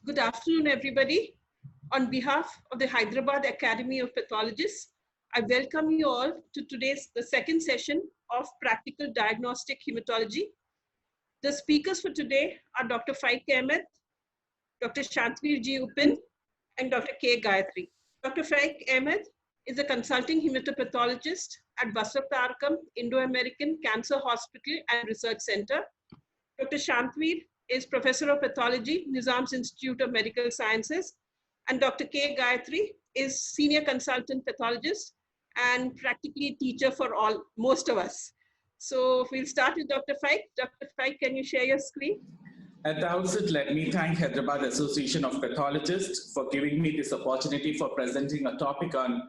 Good afternoon, everybody. On behalf of the Hyderabad Academy of Pathologists, I welcome you all to the second session of Practical Diagnostic Hematology. The speakers for today are Dr. Faiq Ahmed, Dr. Shantveer G. Upin, and Dr. K. Gayatri. Dr. Faiq Ahmed is a consulting hematopathologist at Basavatarkam Indo-American Cancer Hospital and Research Center. Dr. Shantveer is Professor of Pathology, Nizam's Institute of Medical Sciences, and Dr. K. Gayatri is Senior Consultant Pathologist and practically a teacher for most of us. So we'll start with Dr. Faiq. Dr. Faiq, can you share your screen? At the outset, let me thank Hyderabad Association of Pathologists for giving me this opportunity for presenting a topic on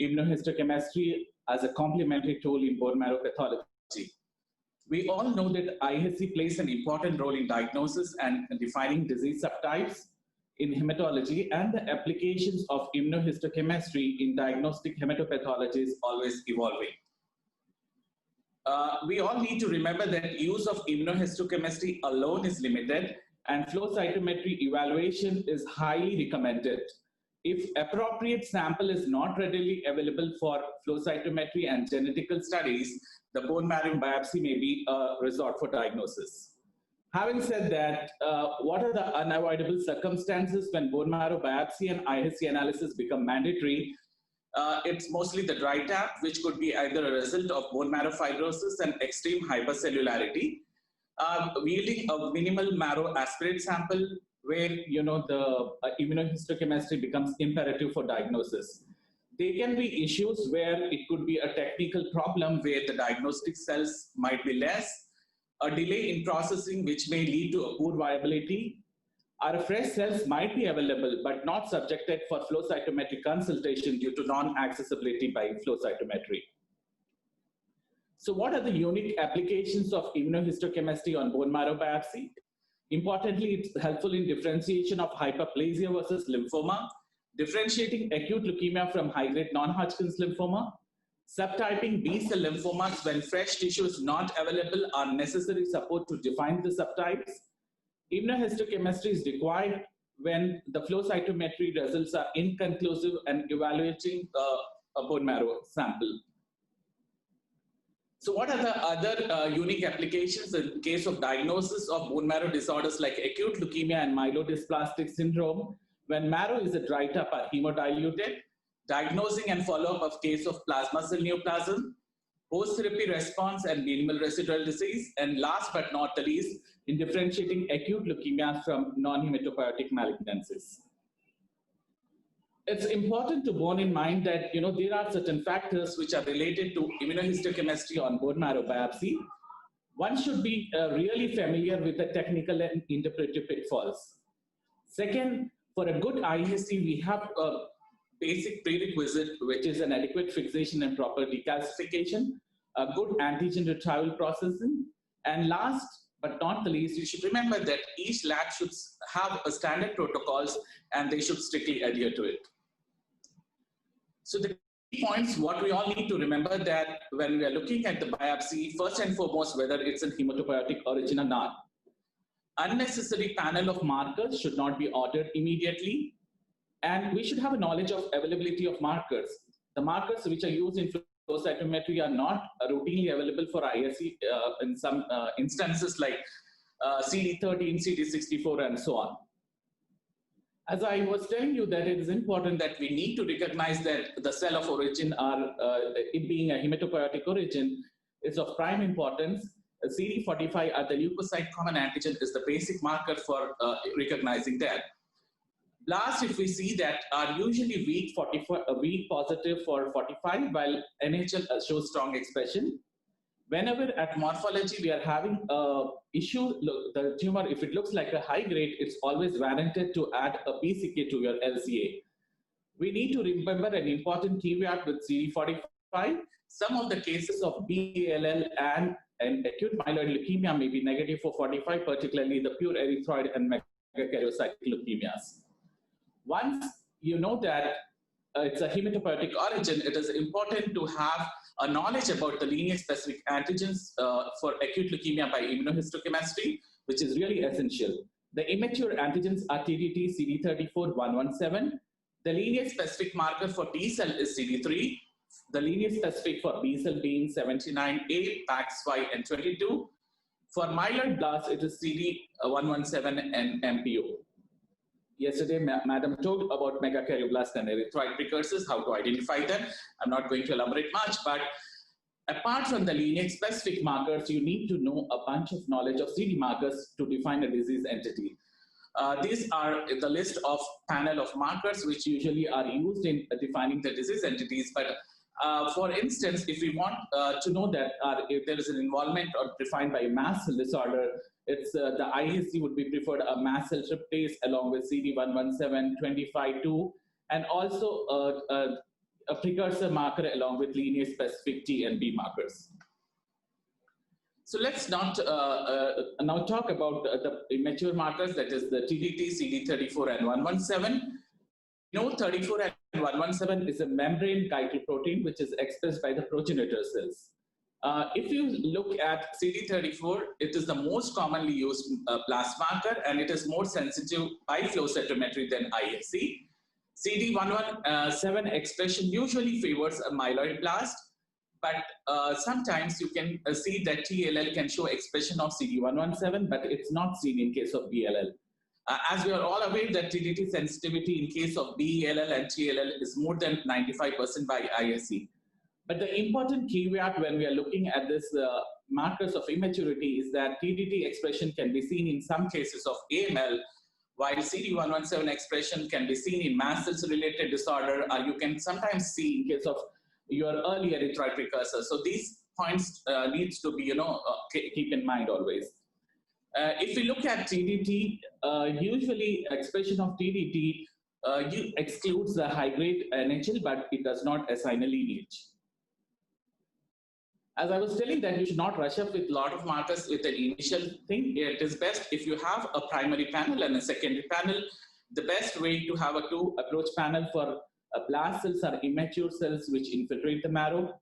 immunohistochemistry as a complementary tool in bone marrow pathology. We all know that IHC plays an important role in diagnosis and defining disease subtypes in hematology, and the applications of immunohistochemistry in diagnostic hematopathology is always evolving. We all need to remember that use of immunohistochemistry alone is limited, and flow cytometry evaluation is highly recommended. If appropriate sample is not readily available for flow cytometry and genetical studies, the bone marrow biopsy may be a resort for diagnosis. Having said that, what are the unavoidable circumstances when bone marrow biopsy and IHC analysis become mandatory? It's mostly the dry tap, which could be either a result of bone marrow fibrosis and extreme hypercellularity, yielding a minimal marrow aspirate sample where the immunohistochemistry becomes imperative for diagnosis. There can be issues where it could be a technical problem where the diagnostic cells might be less, a delay in processing which may lead to a poor viability. Our fresh cells might be available but not subjected for flow cytometry consultation due to non-accessibility by flow cytometry. So what are the unique applications of immunohistochemistry on bone marrow biopsy? Importantly, it's helpful in differentiation of hyperplasia versus lymphoma, differentiating acute leukemia from high-grade non-Hodgkin's lymphoma, subtyping B-cell lymphomas when fresh tissue is not available are necessary support to define the subtypes. Immunohistochemistry is required when the flow cytometry results are inconclusive and evaluating a bone marrow sample. So what are the other unique applications in case of diagnosis of bone marrow disorders like acute leukemia and myelodysplastic syndrome? When marrow is a dried up or hemodiluted, diagnosing and follow-up of case of plasma cell neoplasm, post-therapy response and minimal residual disease, and last but not the least, in differentiating acute leukemia from non-hematopoietic malignancies. It's important to bear in mind that there are certain factors which are related to immunohistochemistry on bone marrow biopsy. One should be really familiar with the technical and interpretive pitfalls. Second, for a good IHC, we have a basic prerequisite, which is an adequate fixation and proper decalcification, a good antigen retrieval processing, and last but not the least, you should remember that each lab should have a standard protocols and they should strictly adhere to it. So the key points, what we all need to remember that when we are looking at the biopsy, first and foremost, whether it's a hematopoietic origin or not, unnecessary panel of markers should not be ordered immediately. And we should have a knowledge of availability of markers. The markers which are used in flow cytometry are not routinely available for IHC in some instances like CD13, CD64, and so on. As I was telling you that it is important that we need to recognize that the cell of origin are, it being a hematopoietic origin, is of prime importance. CD45 at the leukocyte common antigen is the basic marker for recognizing that. Last, if we see that are usually weak positive for 45, while NHL shows strong expression. Whenever at morphology we are having a issue, look, the tumor, if it looks like a high grade, it's always warranted to add a BCK to your LCA. We need to remember an important caveat with CD45. Some of the cases of BALL and acute myeloid leukemia may be negative for 45, particularly the pure erythroid and megakaryocytic leukemias. Once you know that it's a hematopoietic origin, it is important to have a knowledge about the lineage-specific antigens for acute leukemia by immunohistochemistry, which is really essential. The immature antigens are TDT, CD34, 117. The lineage-specific marker for T cell is CD3. The lineage-specific for B cell being 79A, PAX5, and 22. For myeloid blast, it is CD117 and MPO. Yesterday, Madam told about megakaryoblast and erythroid precursors, how to identify them. I'm not going to elaborate much, but apart from the lineage-specific markers, you need to know a bunch of knowledge of CD markers to define a disease entity. These are the list of panel of markers which usually are used in defining the disease entities. But for instance, if we want to know that if there is an involvement or defined by a mast cell disorder, it's the ISC would be preferred a mast cell tryptase along with CD117, 25-2, and also a precursor marker along with lineage-specific T and B markers. So let's not now talk about the immature markers, that is the TDT, CD34, and 117. You know, 34 and 117 is a membrane glycoprotein which is expressed by the progenitor cells. If you look at CD34, it is the most commonly used blast marker, and it is more sensitive by flow cytometry than IHC. CD117 expression usually favors a myeloid blast, but sometimes you can see that TLL can show expression of CD117, but it's not seen in case of BLL. As we are all aware that TDT sensitivity in case of BLL and TLL is more than 95% by ISC. But the important caveat when we are looking at this markers of immaturity is that TDT expression can be seen in some cases of AML, while CD117 expression can be seen in mast cells related disorder, or you can sometimes see in case of your early erythroid precursor. So these points needs to be, keep in mind always. If we look at TDT, usually expression of TDT excludes the high-grade NHL, but it does not assign a lineage. As I was telling that you should not rush up with a lot of markers with an initial thing. It is best if you have a primary panel and a secondary panel. The best way to have a two-approach panel for blast cells are immature cells which infiltrate the marrow.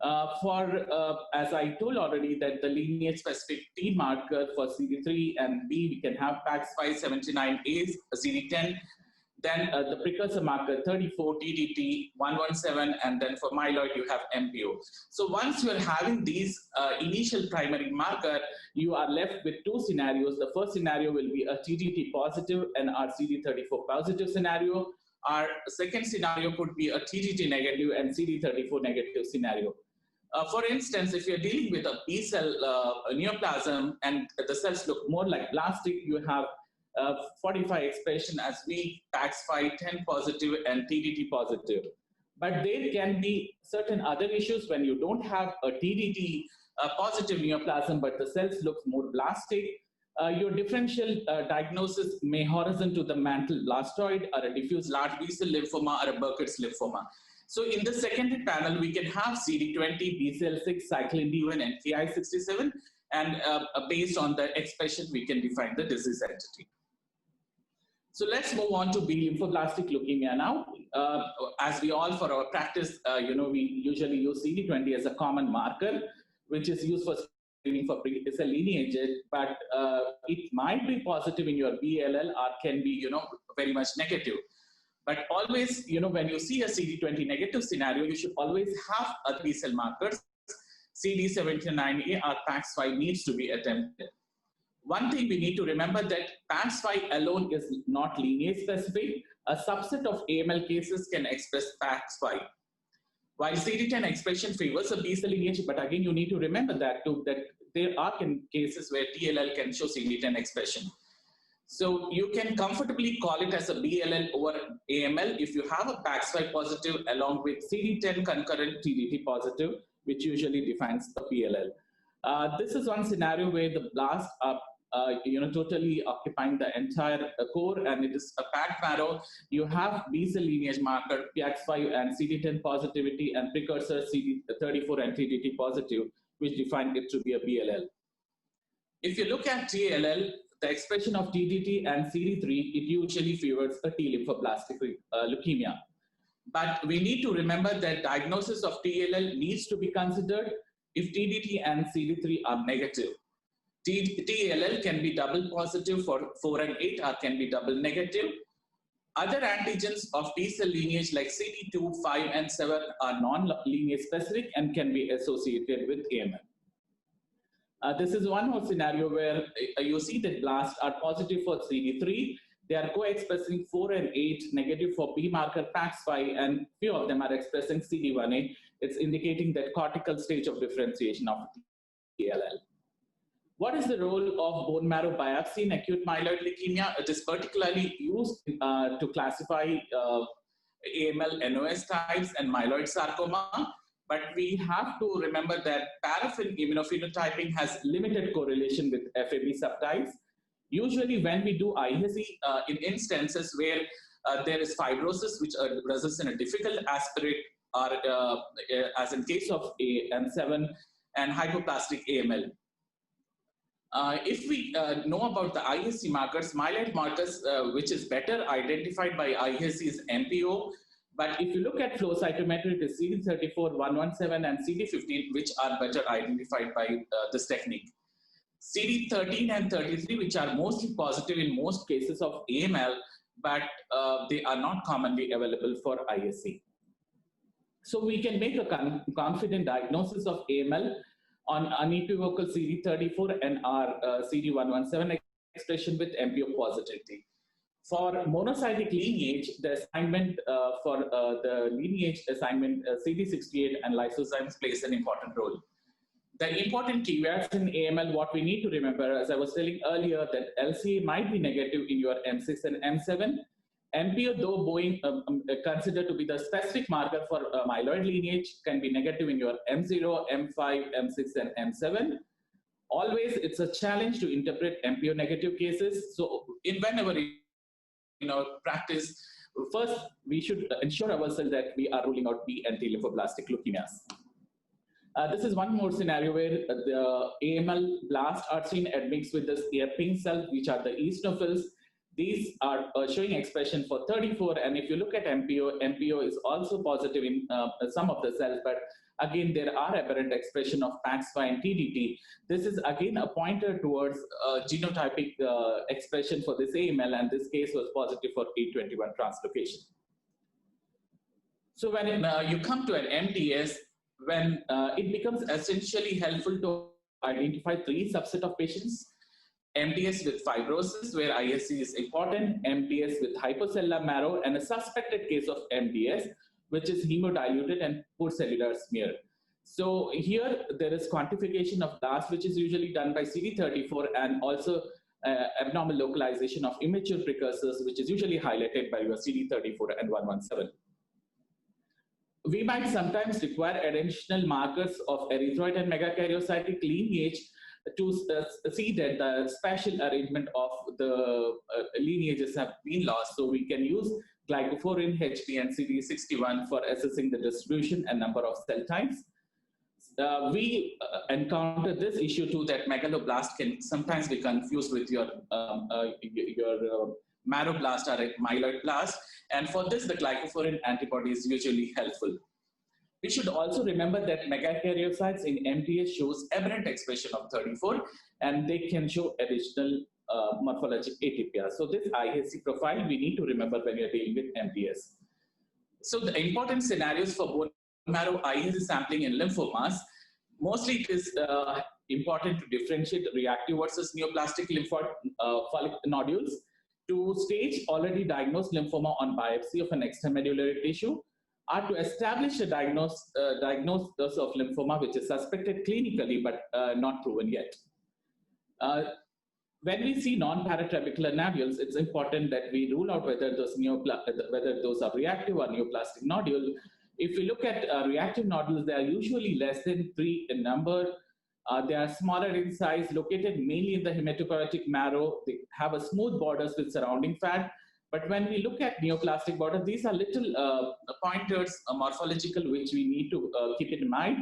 As I told already, that the lineage-specific T marker for CD3 and B, we can have PAX5, 79A, CD10. Then the precursor marker 34, TDT, 117, and then for myeloid you have MPO. So once you are having these initial primary marker, you are left with two scenarios. The first scenario will be a TDT positive and our CD34 positive scenario. Our second scenario could be a TDT negative and CD34 negative scenario. For instance, if you're dealing with a B cell neoplasm and the cells look more like blastic, you have 45 expression as B, PAX5, 10 positive, and TDT positive. But there can be certain other issues when you don't have a TDT positive neoplasm, but the cells look more blastic. Your differential diagnosis may horizon to the mantle blastoid or a diffuse large B-cell lymphoma or a Burkitt's lymphoma. So in the secondary panel, we can have CD20, BCL6, cyclin D1, and Ki67, and based on the expression, we can define the disease entity. So let's move on to B lymphoblastic leukemia now. As we all for our practice, we usually use CD20 as a common marker, which is used for screening for it's a lineage, but it might be positive in your BLL or can be, very much negative. But always, when you see a CD20 negative scenario, you should always have a B-cell markers. CD79A or PAX5 needs to be attempted. One thing we need to remember that PAX5 alone is not lineage specific. A subset of AML cases can express PAX5. While CD10 expression favors a B-cell lineage, but again, you need to remember that too, that there are cases where TLL can show CD10 expression. So you can comfortably call it as a BLL over AML if you have a PAX5 positive along with CD10 concurrent TDT positive, which usually defines the BLL. This is one scenario where the blasts are totally occupying the entire core, and it is a packed marrow. You have B-cell lineage marker, PAX5 and CD10 positivity, and precursor CD34 and TDT positive, which define it to be a BLL. If you look at TLL, the expression of TDT and CD3, it usually favors a T lymphoblastic leukemia. But we need to remember that diagnosis of TLL needs to be considered if TDT and CD3 are negative. TALL can be double positive for 4 and 8 or can be double negative. Other antigens of T cell lineage like CD2, 5, and 7 are non-lineage specific and can be associated with AML. This is one more scenario where you see that blasts are positive for CD3. They are co-expressing 4 and 8, negative for B marker PAX5, and few of them are expressing CD1A. It's indicating that cortical stage of differentiation of TALL. What is the role of bone marrow biopsy in acute myeloid leukemia? It is particularly used to classify AML, NOS types, and myeloid sarcoma. But we have to remember that paraffin immunophenotyping has limited correlation with FAB subtypes. Usually when we do IHC in instances where there is fibrosis, which results in a difficult aspirate, or as in case of M7 and hypoplastic AML. If we know about the IHC markers, myeloid markers, which is better identified by IHC is MPO. But if you look at flow cytometry, it is CD34, 117, and CD15, which are better identified by this technique. CD13 and 33, which are mostly positive in most cases of AML, but they are not commonly available for IHC. So we can make a confident diagnosis of AML on unequivocal CD34 and our CD117 expression with MPO positivity. For monocytic lineage, the assignment for the lineage assignment, CD68 and lysozymes plays an important role. The important keywords in AML, what we need to remember, as I was telling earlier, that LCA might be negative in your M6 and M7. MPO, though being considered to be the specific marker for myeloid lineage, can be negative in your M0, M5, M6, and M7. Always, it's a challenge to interpret MPO negative cases. So, whenever practice, first we should ensure ourselves that we are ruling out B and T lymphoblastic leukemias. This is one more scenario where the AML blasts are seen admixed with the pink cells, which are the eosinophils. These are showing expression for 34, and if you look at MPO, MPO is also positive in some of the cells, but again, there are aberrant expression of PAX5 and TDT. This is again a pointer towards genotypic expression for this AML, and this case was positive for E21 translocation. So when you come to an MDS, when it becomes essentially helpful to identify 3 subset of patients: MDS with fibrosis, where IHC is important, MDS with hypocellular marrow, and a suspected case of MDS, which is hemodiluted and poor cellular smear. So here there is quantification of blast, which is usually done by CD34, and also abnormal localization of immature precursors, which is usually highlighted by your CD34 and 117. We might sometimes require additional markers of erythroid and megakaryocytic lineage to see that the spatial arrangement of the lineages have been lost. So we can use glycophorin, HP, and CD61 for assessing the distribution and number of cell types. We encounter this issue too, that megaloblast can sometimes be confused with your marroblast or myeloid blast. And for this, the glycophorin antibody is usually helpful. We should also remember that megakaryocytes in MDS shows aberrant expression of 34, and they can show additional morphologic atypia. So this IHC profile we need to remember when you're dealing with MDS. So the important scenarios for bone marrow IHC sampling in lymphomas, mostly it is important to differentiate reactive versus neoplastic lymphoid nodules. To stage already diagnosed lymphoma on biopsy of an extramedullary tissue, or to establish a diagnosis of lymphoma which is suspected clinically but not proven yet. When we see non-paratrabecular nodules, it's important that we rule out whether those are reactive or neoplastic nodule. If we look at reactive nodules, they are usually less than 3 in number. They are smaller in size, located mainly in the hematopoietic marrow. They have a smooth borders with surrounding fat. But when we look at neoplastic borders, these are little pointers, morphological, which we need to keep in mind.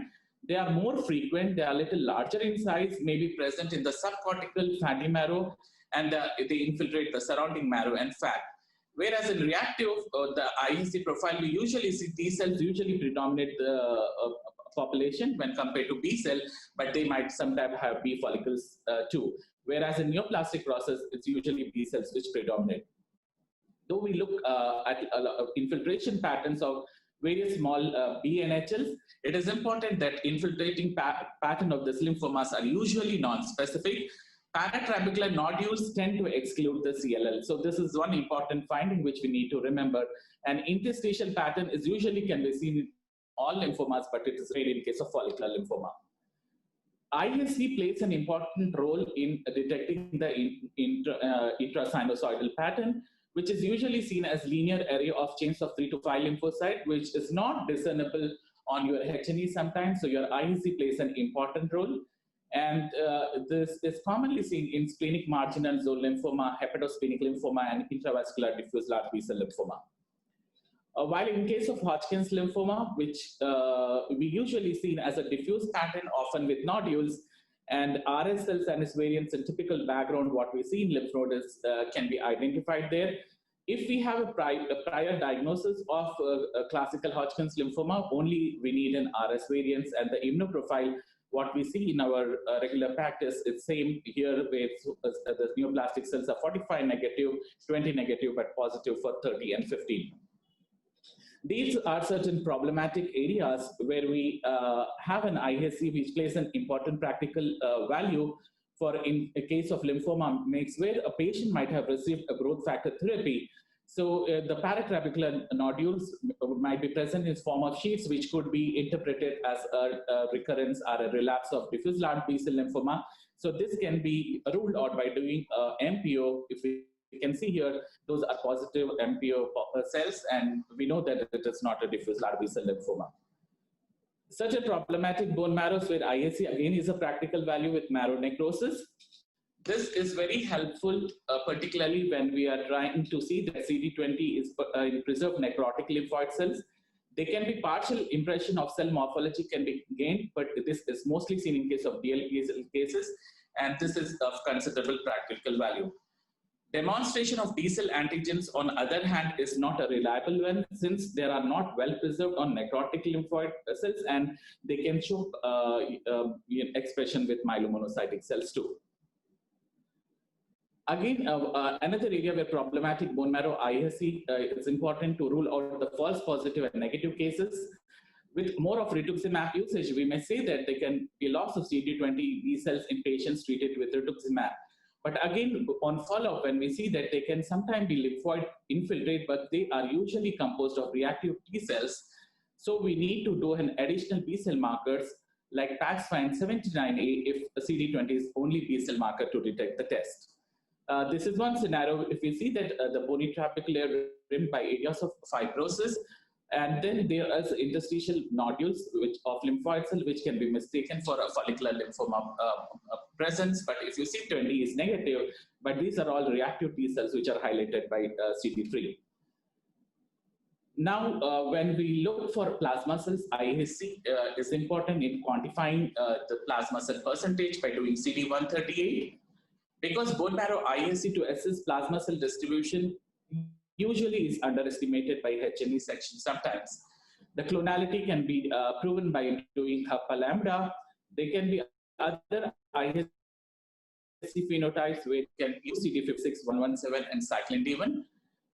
They are more frequent, they are a little larger in size, may be present in the subcortical fatty marrow, and they infiltrate the surrounding marrow and fat. Whereas in reactive, the IHC profile, we usually see T cells usually predominate the population when compared to B cell, but they might sometimes have B follicles too. Whereas in neoplastic process, it's usually B cells which predominate. Though we look at infiltration patterns of various small B NHLs, it is important that infiltrating pattern of this lymphomas are usually non-specific. Paratrabecular nodules tend to exclude the CLL. So this is one important finding which we need to remember. An interstitial pattern is usually can be seen in all lymphomas, but it is rare in case of follicular lymphoma. ISC plays an important role in detecting the intrasinusoidal pattern, which is usually seen as linear array of chains of 3 to 5 lymphocytes, which is not discernible on your H&E sometimes. So your ISC plays an important role. And this is commonly seen in splenic marginal zone lymphoma, hepatosplenic lymphoma, and intravascular diffuse large B-cell lymphoma. While in case of Hodgkin's lymphoma, which we usually seen as a diffuse pattern, often with nodules, and RS cells and its variants in typical background, what we see in lymph nodes can be identified there. If we have a prior diagnosis of classical Hodgkin's lymphoma, only we need an RS variants, and the immunoprofile, what we see in our regular practice is same here, where the neoplastic cells are 45 negative, 20 negative, but positive for 30 and 15. These are certain problematic areas where we have an ISC which plays an important practical value for in a case of lymphoma mix, where a patient might have received a growth factor therapy. So the paratrabecular nodules might be present in form of sheets, which could be interpreted as a recurrence or a relapse of diffuse large B-cell lymphoma. So this can be ruled out by doing MPO. If we can see here, those are positive MPO cells, and we know that it is not a diffuse large B-cell lymphoma. Such a problematic bone marrows where ISC again is a practical value with marrow necrosis. This is very helpful, particularly when we are trying to see that CD20 is preserved necrotic lymphoid cells. They can be partial impression of cell morphology can be gained, but this is mostly seen in case of DLP cases, and this is of considerable practical value. Demonstration of B-cell antigens, on other hand, is not a reliable one, since they are not well preserved on necrotic lymphoid cells, and they can show expression with myelomonocytic cells too. Again, another area where problematic bone marrow ISC is important to rule out the false positive and negative cases. With more of rituximab usage, we may say that there can be loss of CD20 B cells in patients treated with rituximab. But again, on follow-up, when we see that they can sometimes be lymphoid infiltrate, but they are usually composed of reactive T cells. So we need to do an additional B cell markers like Paxfine 79A if CD20 is only B cell marker to detect the test. This is one scenario. If we see that the bony trabecular rim by areas of fibrosis, and then there is interstitial nodules of lymphoid cell which can be mistaken for a follicular lymphoma presence. But if you see 20 is negative, but these are all reactive T cells which are highlighted by CD3. Now, when we look for plasma cells, ISC is important in quantifying the plasma cell percentage by doing CD138. Because bone marrow ISC to assess plasma cell distribution usually is underestimated by H&E section sometimes. The clonality can be proven by doing kappa lambda. There can be other ISC phenotypes where you can use CD56117 and cyclin D1.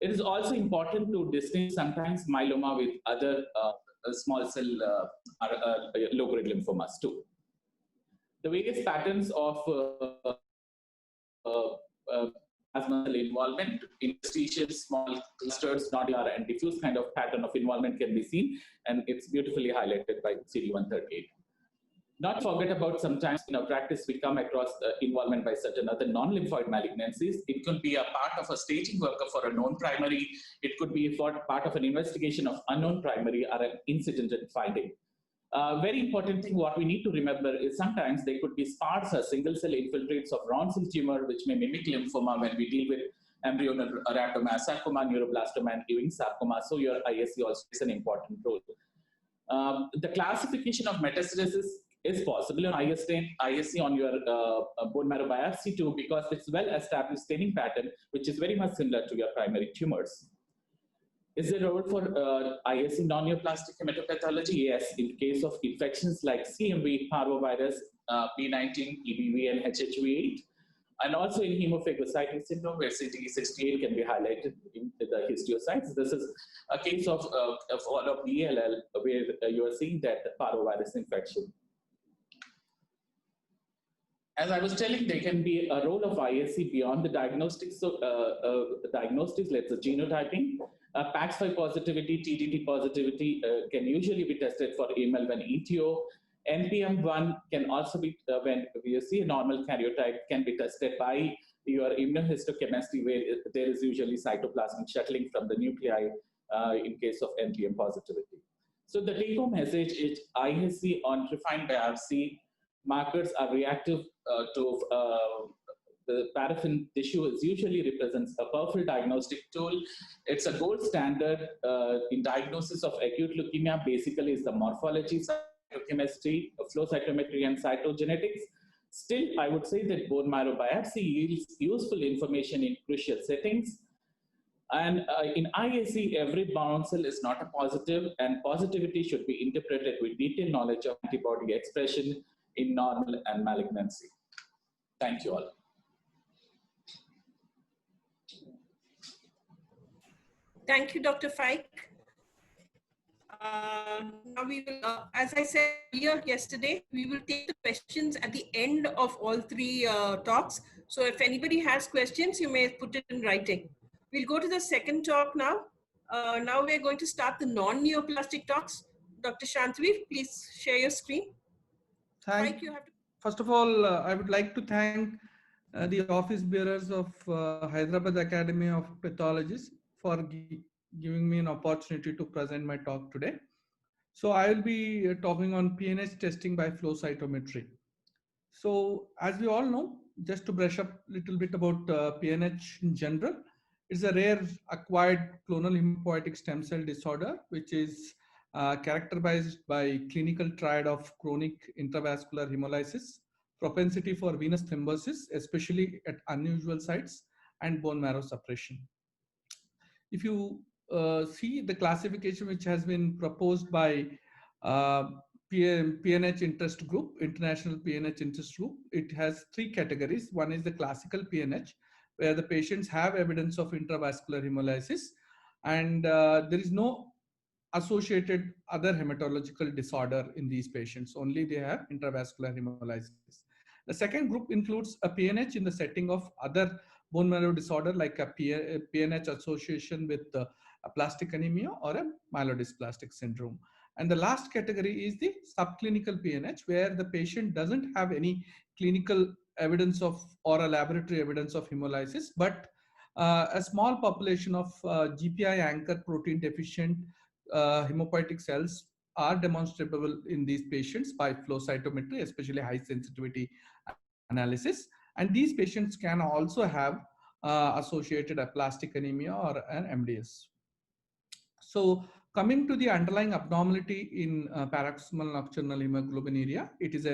It is also important to distinguish sometimes myeloma with other small cell low-grade lymphomas too. The various patterns of plasma cell involvement, interstitial, small clusters, nodular, and diffuse kind of pattern of involvement can be seen, and it's beautifully highlighted by CD138. Not forget about sometimes in our practice we come across involvement by certain other non-lymphoid malignancies. It could be a part of a staging workup for a known primary. It could be for part of an investigation of unknown primary or an incidental finding. Very important thing what we need to remember is sometimes there could be sparse or single cell infiltrates of round cell tumor which may mimic lymphoma when we deal with embryonal rhabdomyosarcoma, sarcoma, neuroblastoma, and Ewing sarcoma. So your ISC also plays an important role. The classification of metastasis is possible on ISC on your bone marrow biopsy too, because it's well-established staining pattern, which is very much similar to your primary tumors. Is there a role for ISC non-neoplastic hematopathology? Yes, in case of infections like CMV, parvovirus, B19, EBV, and HHV8, and also in hemophagocytic syndrome, where CTE68 can be highlighted in the histiocytes. This is a case of all of ELL, where you are seeing that parvovirus infection. As I was telling, there can be a role of ISC beyond the diagnostics. So, diagnostics, let's say genotyping. PAX5 positivity, TDT positivity can usually be tested for AML when ETO. NPM1 can also be, when you see a normal karyotype, can be tested by your immunohistochemistry, where there is usually cytoplasmic shuttling from the nuclei in case of NPM positivity. So the take-home message is ISC on refined biopsy markers are reactive to the paraffin tissue is usually represents a powerful diagnostic tool. It's a gold standard in diagnosis of acute leukemia. Basically, is the morphology, cytochemistry, flow cytometry, and cytogenetics. Still, I would say that bone marrow biopsy yields useful information in crucial settings. And in ISC, every bound cell is not a positive, and positivity should be interpreted with detailed knowledge of antibody expression in normal and malignancy. Thank you all. Thank you, Dr. Fike. Now we will, as I said yesterday, we will take the questions at the end of all three talks. So if anybody has questions, you may put it in writing. We'll go to the second talk now. Now we're going to start the non-neoplastic talks. Dr. Shantavir, please share your screen. First of all, I would like to thank the office bearers of Hyderabad Academy of Pathologists for giving me an opportunity to present my talk today. So I will be talking on PNH testing by flow cytometry. So as we all know, just to brush up a little bit about PNH in general, it's a rare acquired clonal hematopoietic stem cell disorder, which is characterized by clinical triad of chronic intravascular hemolysis, propensity for venous thrombosis, especially at unusual sites, and bone marrow suppression. If you see the classification which has been proposed by PNH interest group, International PNH interest group, it has three categories. One is the classical PNH, where the patients have evidence of intravascular hemolysis, and there is no associated other hematological disorder in these patients. Only they have intravascular hemolysis. The second group includes a PNH in the setting of other bone marrow disorder, like a PNH association with aplastic anemia or a myelodysplastic syndrome. And the last category is the subclinical PNH, where the patient doesn't have any clinical evidence of or a laboratory evidence of hemolysis, but a small population of GPI anchor protein deficient hemopoietic cells are demonstrable in these patients by flow cytometry, especially high sensitivity analysis. And these patients can also have associated aplastic anemia or an MDS. So coming to the underlying abnormality in paroxysmal nocturnal hemoglobinuria, it is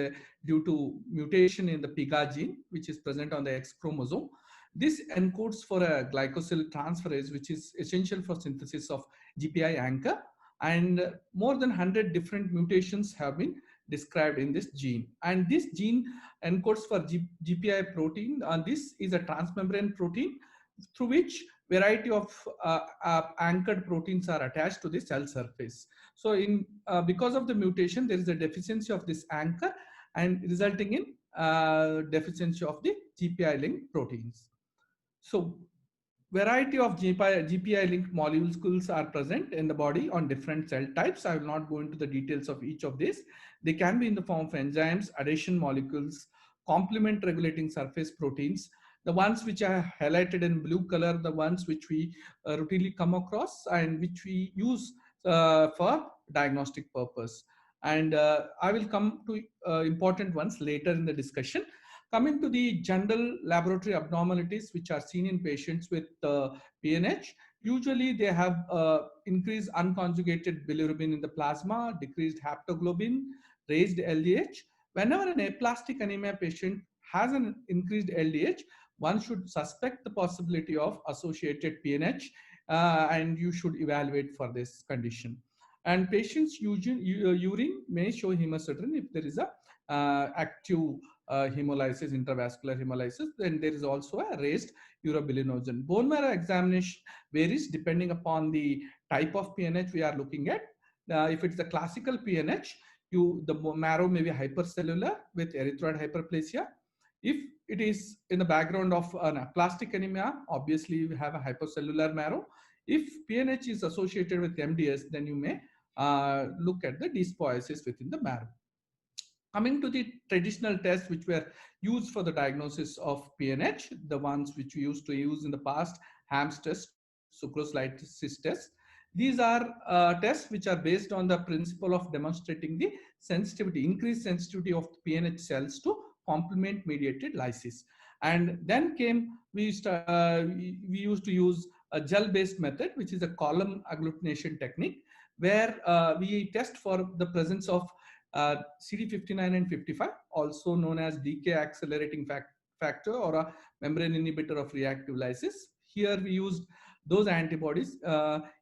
due to mutation in the PIGA gene, which is present on the X chromosome. This encodes for a glycosyl transferase, which is essential for synthesis of GPI anchor, and more than 100 different mutations have been described in this gene. And this gene encodes for GPI protein, and this is a transmembrane protein through which variety of anchored proteins are attached to the cell surface. So because of the mutation, there is a deficiency of this anchor and resulting in deficiency of the GPI linked proteins. So variety of GPI linked molecules are present in the body on different cell types. I will not go into the details of each of these. They can be in the form of enzymes, adhesion molecules, complement regulating surface proteins. The ones which are highlighted in blue color, the ones which we routinely come across and which we use for diagnostic purpose. And I will come to important ones later in the discussion. Coming to the general laboratory abnormalities which are seen in patients with PNH, usually they have increased unconjugated bilirubin in the plasma, decreased haptoglobin, raised LDH. Whenever an aplastic anemia patient has an increased LDH, one should suspect the possibility of associated PNH and you should evaluate for this condition. And patients urine may show hemosiderin if there is a active hemolysis, intravascular hemolysis. Then there is also a raised urobilinogen. Bone marrow examination varies depending upon the type of PNH we are looking at. If it's the classical PNH, the marrow may be hypercellular with erythroid hyperplasia. If it is in the background of aplastic anemia, obviously we have a hypercellular marrow. If PNH is associated with MDS, then you may look at the dysbiosis within the marrow. Coming to the traditional tests which were used for the diagnosis of PNH, the ones which we used to use in the past, HAMS test, sucrose lysis test. These are tests which are based on the principle of demonstrating the sensitivity, increased sensitivity of PNH cells to complement mediated lysis. And then we used to use a gel-based method, which is a column agglutination technique, where we test for the presence of CD59 and 55, also known as decay accelerating factor or a membrane inhibitor of reactive lysis. Here we used those antibodies.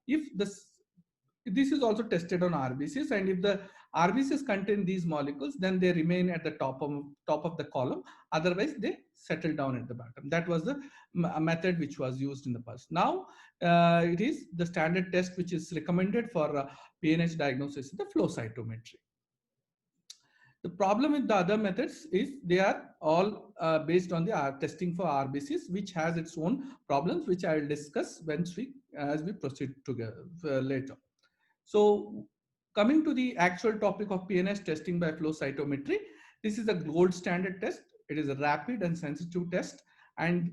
This is also tested on RBCs, and if the RBCs contain these molecules, then they remain at the top of the column. Otherwise, they settle down at the bottom. That was the method which was used in the past. Now, it is the standard test which is recommended for PNH diagnosis, the flow cytometry. The problem with the other methods is they are all based on the testing for RBCs, which has its own problems, which I will discuss as we proceed together later. So coming to the actual topic of PNH testing by flow cytometry, this is a gold standard test. It is a rapid and sensitive test, and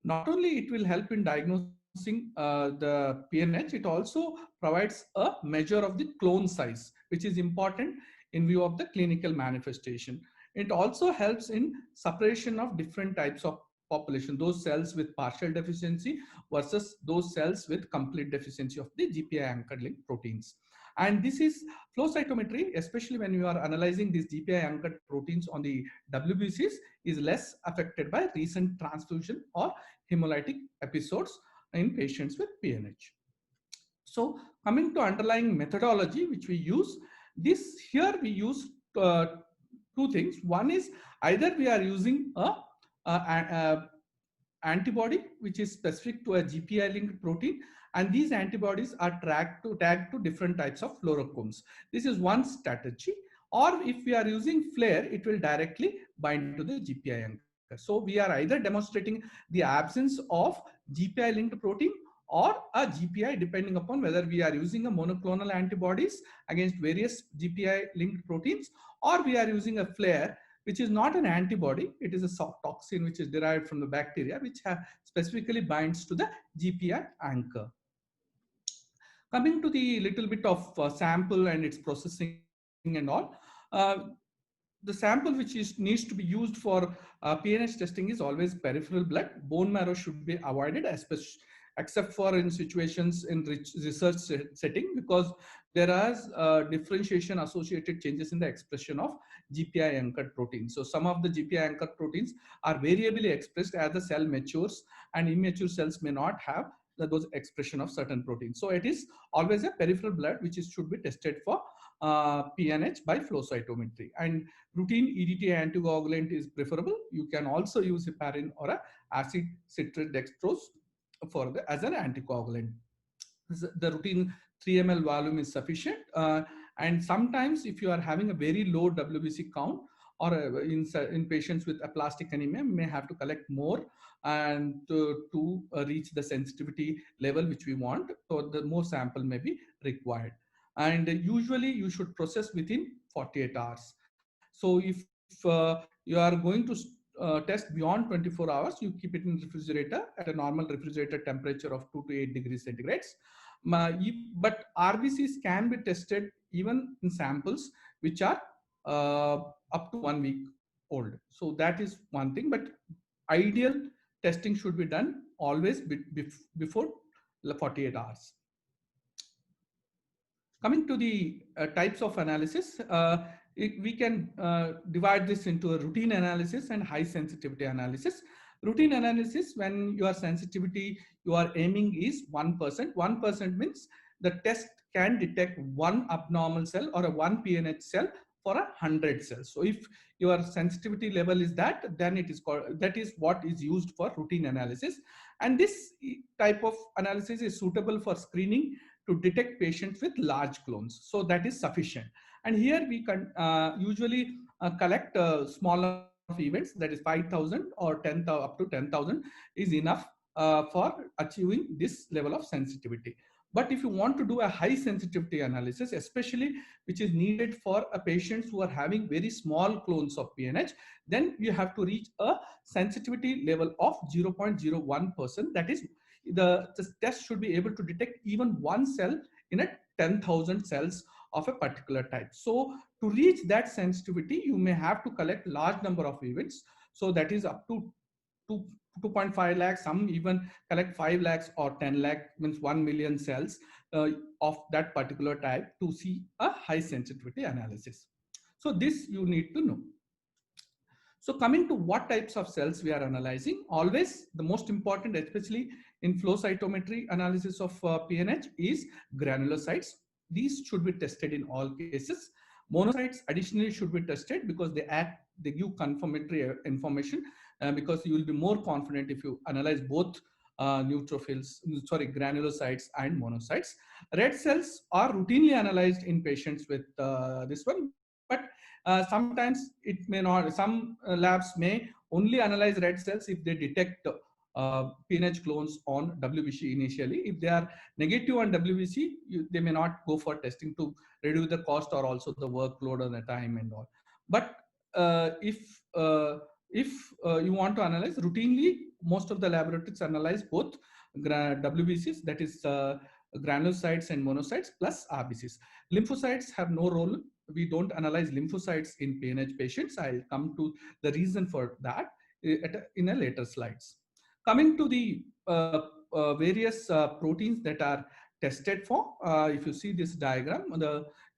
not only it will help in diagnosing the PNH, it also provides a measure of the clone size, which is important in view of the clinical manifestation. It also helps in separation of different types of population, those cells with partial deficiency versus those cells with complete deficiency of the GPI anchored link proteins. And this is flow cytometry, especially when you are analyzing these GPI anchored proteins on the WBCs, is less affected by recent transfusion or hemolytic episodes in patients with PNH. So coming to underlying methodology which we use, here we use two things. One is either we are using a antibody which is specific to a GPI linked protein, and these antibodies are tagged to different types of fluorochromes. This is one strategy. Or if we are using FLAIR, it will directly bind to the GPI anchor. So we are either demonstrating the absence of GPI linked protein or a GPI, depending upon whether we are using a monoclonal antibodies against various GPI linked proteins, or we are using a FLAIR, which is not an antibody. It is a toxin which is derived from the bacteria, which specifically binds to the GPI anchor. Coming to the little bit of sample and its processing and all, the sample which needs to be used for PNH testing is always peripheral blood. Bone marrow should be avoided, especially except for in situations in research setting, because there is differentiation associated changes in the expression of GPI anchored proteins. So some of the GPI anchored proteins are variably expressed as the cell matures, and immature cells may not have those expression of certain proteins. So it is always a peripheral blood which should be tested for PNH by flow cytometry, and routine EDTA anticoagulant is preferable. You can also use heparin or a acid citrate dextrose as an anticoagulant. The routine 3 ml volume is sufficient, and sometimes if you are having a very low WBC count, or in patients with aplastic anemia, we may have to collect more and to reach the sensitivity level which we want, so the more sample may be required. And usually you should process within 48 hours. So if you are going to test beyond 24 hours, you keep it in refrigerator at a normal refrigerator temperature of 2 to 8 degrees centigrades. But RBCs can be tested even in samples which are up to 1 week old. So that is one thing, but ideal testing should be done always before 48 hours. Coming to the types of analysis, we can divide this into a routine analysis and high sensitivity analysis. Routine analysis, when your sensitivity you are aiming is 1%. 1% means the test can detect one abnormal cell or a one PNH cell for 100 cells. So if your sensitivity level is that, then it is called, that is what is used for routine analysis. And this type of analysis is suitable for screening to detect patients with large clones. So that is sufficient. And here we can usually collect a small number of events, that is 5,000 or 10,000, up to 10,000 is enough for achieving this level of sensitivity. But if you want to do a high sensitivity analysis, especially which is needed for a patients who are having very small clones of PNH, then you have to reach a sensitivity level of 0.01%. That is, the test should be able to detect even one cell in a 10,000 cells of a particular type. So to reach that sensitivity, you may have to collect large number of events. So that is up to 2.5 lakhs, some even collect 5 lakhs or 10 lakh, means 1 million cells of that particular type to see a high sensitivity analysis. So this you need to know. So coming to what types of cells we are analyzing, always the most important, especially in flow cytometry analysis of PNH, is granulocytes. These should be tested in all cases. Monocytes additionally should be tested because they give confirmatory information, because you will be more confident if you analyze both granulocytes and monocytes. Red cells are routinely analyzed in patients with this one, but sometimes it may not. Some labs may only analyze red cells if they detect PNH clones on WBC initially. If they are negative on WBC, they may not go for testing to reduce the cost or also the workload and the time and all. But if you want to analyze routinely, most of the laboratories analyze both WBCs, that is granulocytes and monocytes, plus RBCs. Lymphocytes have no role. We don't analyze lymphocytes in PNH patients. I'll come to the reason for that in a later slides. Coming to the various proteins that are tested for, if you see this diagram,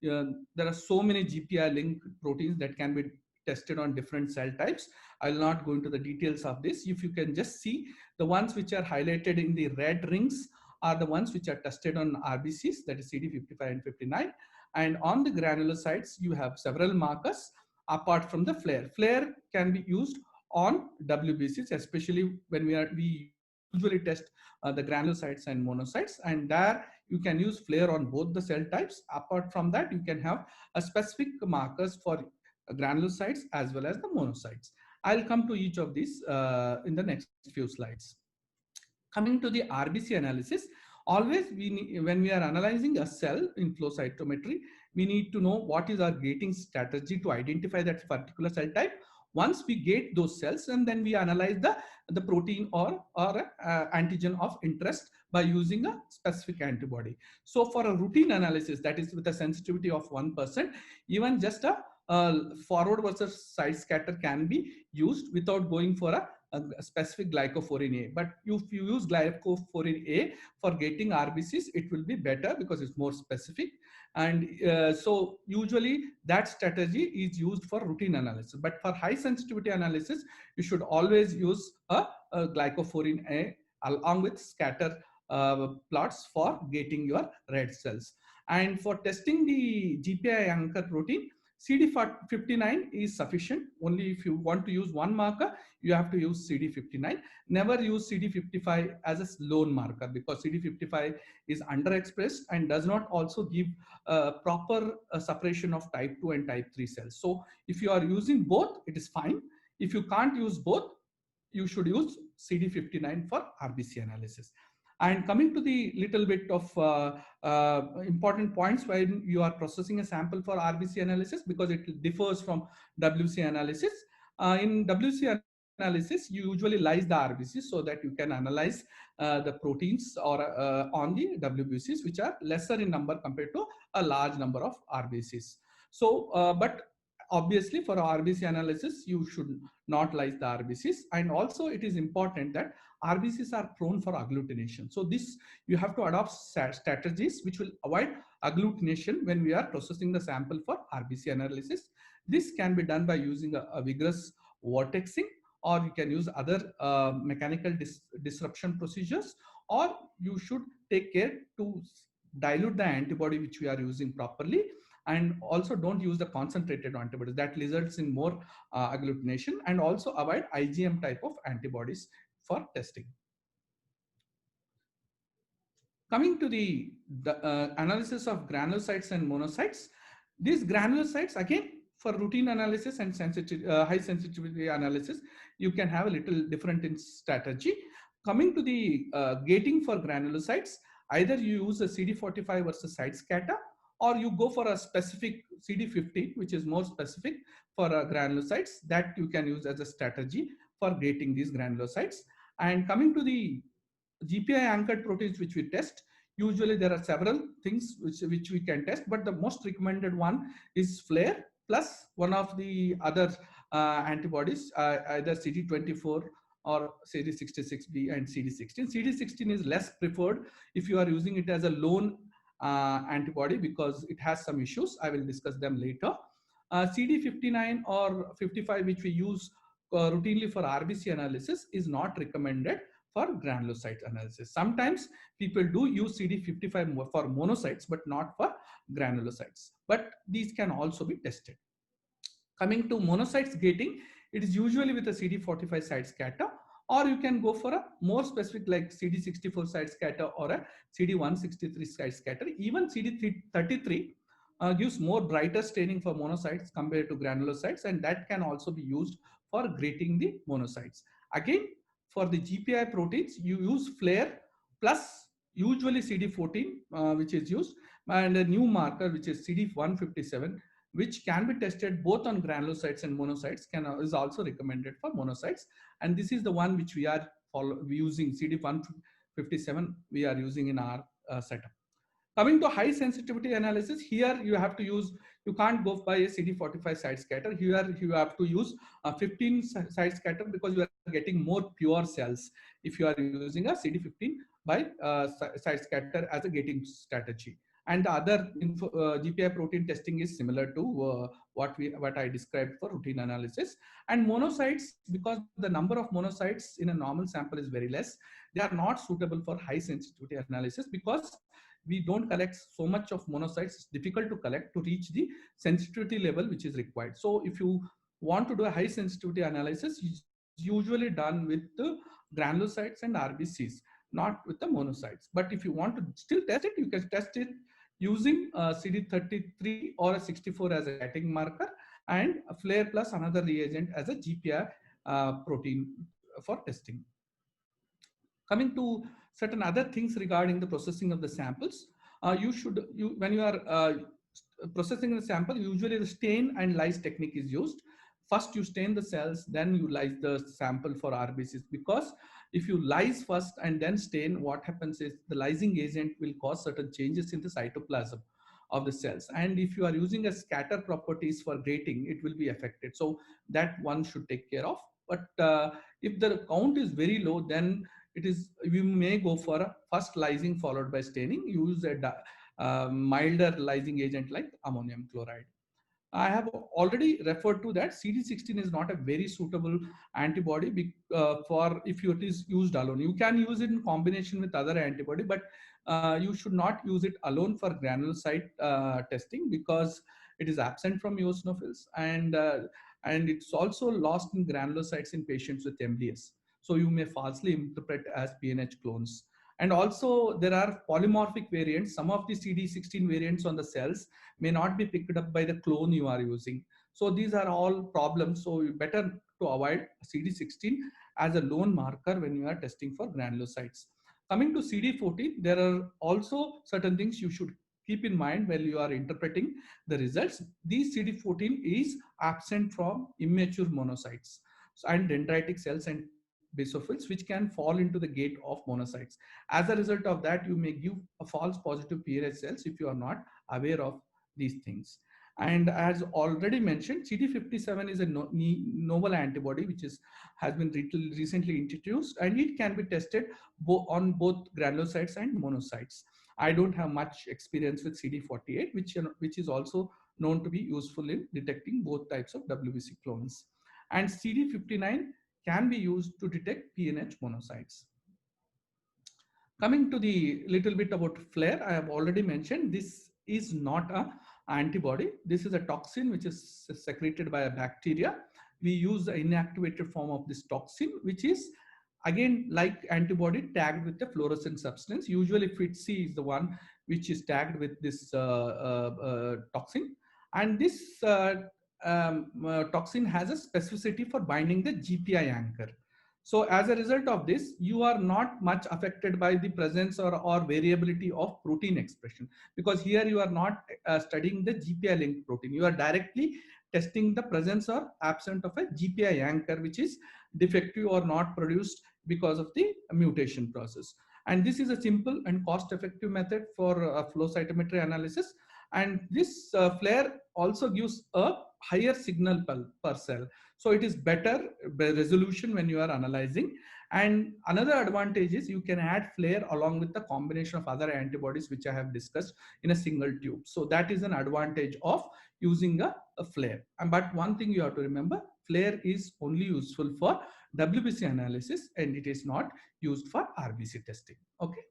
there are so many GPI linked proteins that can be tested on different cell types. I will not go into the details of this. If you can just see, the ones which are highlighted in the red rings are the ones which are tested on RBCs, that is CD55 and 59. And on the granulocytes, you have several markers apart from the FLAIR. FLAIR can be used on WBCs, especially when we usually test the granulocytes and monocytes, and there you can use FLAIR on both the cell types. Apart from that, you can have a specific markers for granulocytes as well as the monocytes. I'll come to each of these in the next few slides. Coming to the RBC analysis, always when we are analyzing a cell in flow cytometry, we need to know what is our gating strategy to identify that particular cell type. Once we gate those cells, and then we analyze the protein or antigen of interest by using a specific antibody. So for a routine analysis, that is with a sensitivity of 1%, even just a forward versus side scatter can be used without going for a specific glycophorin A. But if you use glycophorin A for getting RBCs, it will be better because it's more specific. And so usually that strategy is used for routine analysis. But for high sensitivity analysis, you should always use a glycophorin A along with scatter plots for gating your red cells. And for testing the GPI anchor protein, CD59 is sufficient. Only if you want to use one marker, you have to use CD59. Never use CD55 as a lone marker, because CD55 is underexpressed and does not also give proper separation of type 2 and type 3 cells. So if you are using both, it is fine. If you can't use both, you should use CD59 for RBC analysis. And coming to the little bit of important points when you are processing a sample for RBC analysis, because it differs from WC analysis. In WC analysis, you usually lyse the RBCs so that you can analyze the proteins or on the WBCs, which are lesser in number compared to a large number of RBCs. So, but obviously for RBC analysis, you should not lyse the RBCs. And also it is important that RBCs are prone for agglutination. So this, you have to adopt strategies which will avoid agglutination when we are processing the sample for RBC analysis. This can be done by using a vigorous vortexing or you can use other mechanical disruption procedures, or you should take care to dilute the antibody which we are using properly, and also don't use the concentrated antibodies that results in more agglutination, and also avoid IgM type of antibodies for testing. Coming to the analysis of granulocytes and monocytes, these granulocytes, again, for routine analysis and high sensitivity analysis, you can have a little different in strategy. Coming to the gating for granulocytes, either you use a CD45 versus side scatter, or you go for a specific CD50, which is more specific for granulocytes, that you can use as a strategy for gating these granulocytes. And coming to the GPI anchored proteins which we test, usually there are several things which we can test, but the most recommended one is FLAIR plus one of the other antibodies, either CD24 or CD66B and CD16. CD16 is less preferred if you are using it as a lone antibody because it has some issues. I will discuss them later. CD59 or 55, which we use routinely for RBC analysis, is not recommended for granulocyte analysis. Sometimes people do use CD55 for monocytes, but not for granulocytes. But these can also be tested. Coming to monocytes gating, it is usually with a CD45 side scatter, or you can go for a more specific like CD64 side scatter or a CD163 side scatter. Even CD33 gives more brighter staining for monocytes compared to granulocytes, and that can also be used for gating the monocytes. Again, for the GPI proteins, you use FLAIR plus usually CD14, which is used, and a new marker, which is CD157, which can be tested both on granulocytes and monocytes, is also recommended for monocytes. And this is the one which we are using, CD157, we are using in our setup. Coming to high sensitivity analysis, here you have to use, you can't go by a CD45 side scatter. Here you have to use a 15 side scatter because you are getting more pure cells if you are using a CD15 by side scatter as a gating strategy. And the other GPI protein testing is similar to what I described for routine analysis. And monocytes, because the number of monocytes in a normal sample is very less, they are not suitable for high sensitivity analysis because we don't collect so much of monocytes. It's difficult to collect to reach the sensitivity level which is required. So if you want to do a high sensitivity analysis, it's usually done with the granulocytes and RBCs, not with the monocytes. But if you want to still test it, you can test it using CD33 or a 64 as a gating marker, and a FLAIR plus another reagent as a GPI protein for testing. Coming to certain other things regarding the processing of the samples, when you are processing the sample, usually the stain and lyse technique is used. First you stain the cells, then you lyse the sample for RBCs, because if you lyse first and then stain, what happens is the lysing agent will cause certain changes in the cytoplasm of the cells. And if you are using a scatter properties for gating, it will be affected. So that one should take care of. But if the count is very low, then you may go for a first lysing followed by staining. Use a milder lysing agent like ammonium chloride. I have already referred to that CD16 is not a very suitable antibody for if it is used alone. You can use it in combination with other antibody, but you should not use it alone for granulocyte testing because it is absent from eosinophils, and it's also lost in granulocytes in patients with MDS. So you may falsely interpret as PNH clones. And also there are polymorphic variants. Some of the CD16 variants on the cells may not be picked up by the clone you are using. So these are all problems. So you better to avoid CD16 as a lone marker when you are testing for granulocytes. Coming to CD14, there are also certain things you should keep in mind when you are interpreting the results. These CD14 is absent from immature monocytes and dendritic cells and basophils, which can fall into the gate of monocytes. As a result of that, you may give a false positive PNH cells if you are not aware of these things. And as already mentioned, CD57 is a novel antibody which has been recently introduced, and it can be tested on both granulocytes and monocytes. I don't have much experience with CD48, which is also known to be useful in detecting both types of WBC clones. And CD59 can be used to detect PNH monocytes. Coming to the little bit about flare, I have already mentioned this is not a antibody. This is a toxin which is secreted by a bacteria. We use the inactivated form of this toxin, which is again like antibody tagged with the fluorescent substance. Usually FITC is the one which is tagged with this toxin. And this toxin has a specificity for binding the GPI anchor. So as a result of this, you are not much affected by the presence or variability of protein expression, because here you are not studying the GPI linked protein. You are directly testing the presence or absence of a GPI anchor, which is defective or not produced because of the mutation process. And this is a simple and cost-effective method for flow cytometry analysis. And this flare also gives a higher signal per cell. So it is better resolution when you are analyzing. And another advantage is you can add flare along with the combination of other antibodies, which I have discussed, in a single tube. So that is an advantage of using a flare. But one thing you have to remember, flare is only useful for WBC analysis and it is not used for RBC testing. Okay.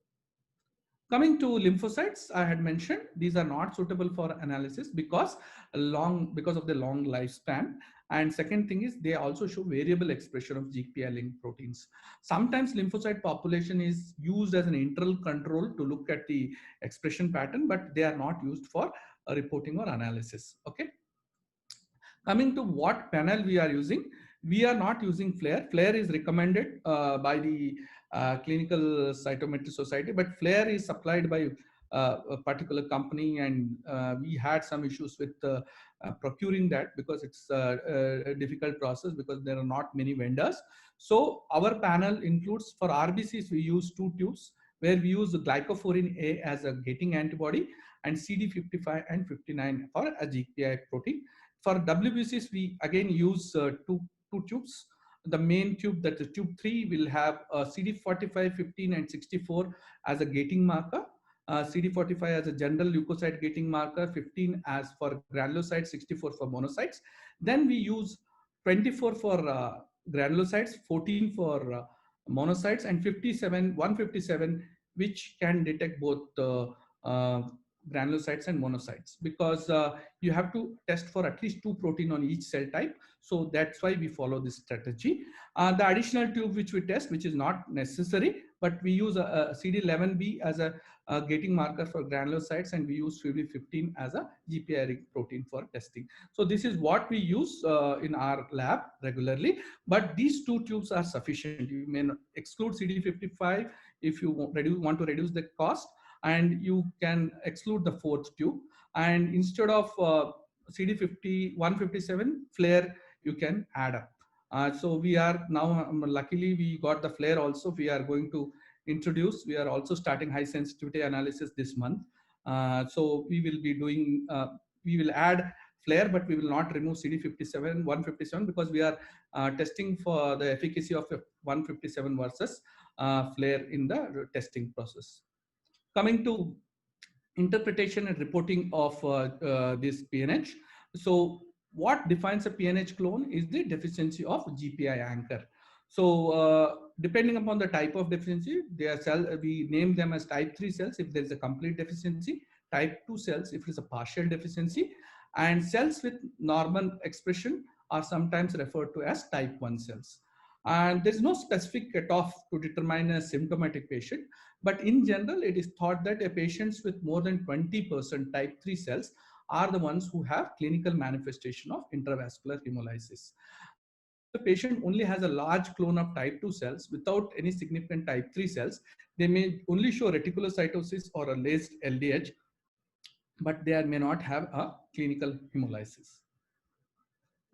Coming to lymphocytes, I had mentioned these are not suitable for analysis because of the long lifespan. And second thing is they also show variable expression of GPI linked proteins. Sometimes lymphocyte population is used as an internal control to look at the expression pattern, but they are not used for reporting or analysis. Okay. Coming to what panel we are using, we are not using flare. Flare is recommended by the Clinical Cytometry Society, but flare is supplied by a particular company, and we had some issues with procuring that because it's a difficult process because there are not many vendors. So our panel includes, for RBCs, we use 2 tubes where we use glycophorin A as a gating antibody and CD55 and 59 for a GPI protein. For WBCs, we again use two tubes. The main tube, that is tube 3, will have CD45, 15 and 64 as a gating marker. CD45 as a general leukocyte gating marker, 15 as for granulocytes, 64 for monocytes. Then we use 24 for granulocytes, 14 for monocytes, and 157, which can detect both granulocytes and monocytes, because you have to test for at least 2 protein on each cell type. So that's why we follow this strategy. The additional tube which we test, which is not necessary, but we use a CD11B as a gating marker for granulocytes, and we use CD15 as a GPI protein for testing. So this is what we use in our lab regularly, but these 2 tubes are sufficient. You may exclude CD55 if you want to reduce the cost, and you can exclude the 4th tube, and instead of CD50 157 flare, you can add up. So we are now, luckily we got the flare also. We are going to introduce, we are also starting high sensitivity analysis this month. So we will be doing, we will add flare, but we will not remove CD57 157 because we are testing for the efficacy of 157 versus flare in the testing process. Coming to interpretation and reporting of this PNH. So what defines a PNH clone is the deficiency of GPI anchor. So depending upon the type of deficiency, we name them as type 3 cells if there is a complete deficiency, type 2 cells if it is a partial deficiency, and cells with normal expression are sometimes referred to as type 1 cells. And there is no specific cutoff to determine a symptomatic patient, but in general, it is thought that a patients with more than 20% type 3 cells are the ones who have clinical manifestation of intravascular hemolysis. If the patient only has a large clone of type 2 cells without any significant type 3 cells, they may only show reticulocytosis or a laced LDH, but they may not have a clinical hemolysis.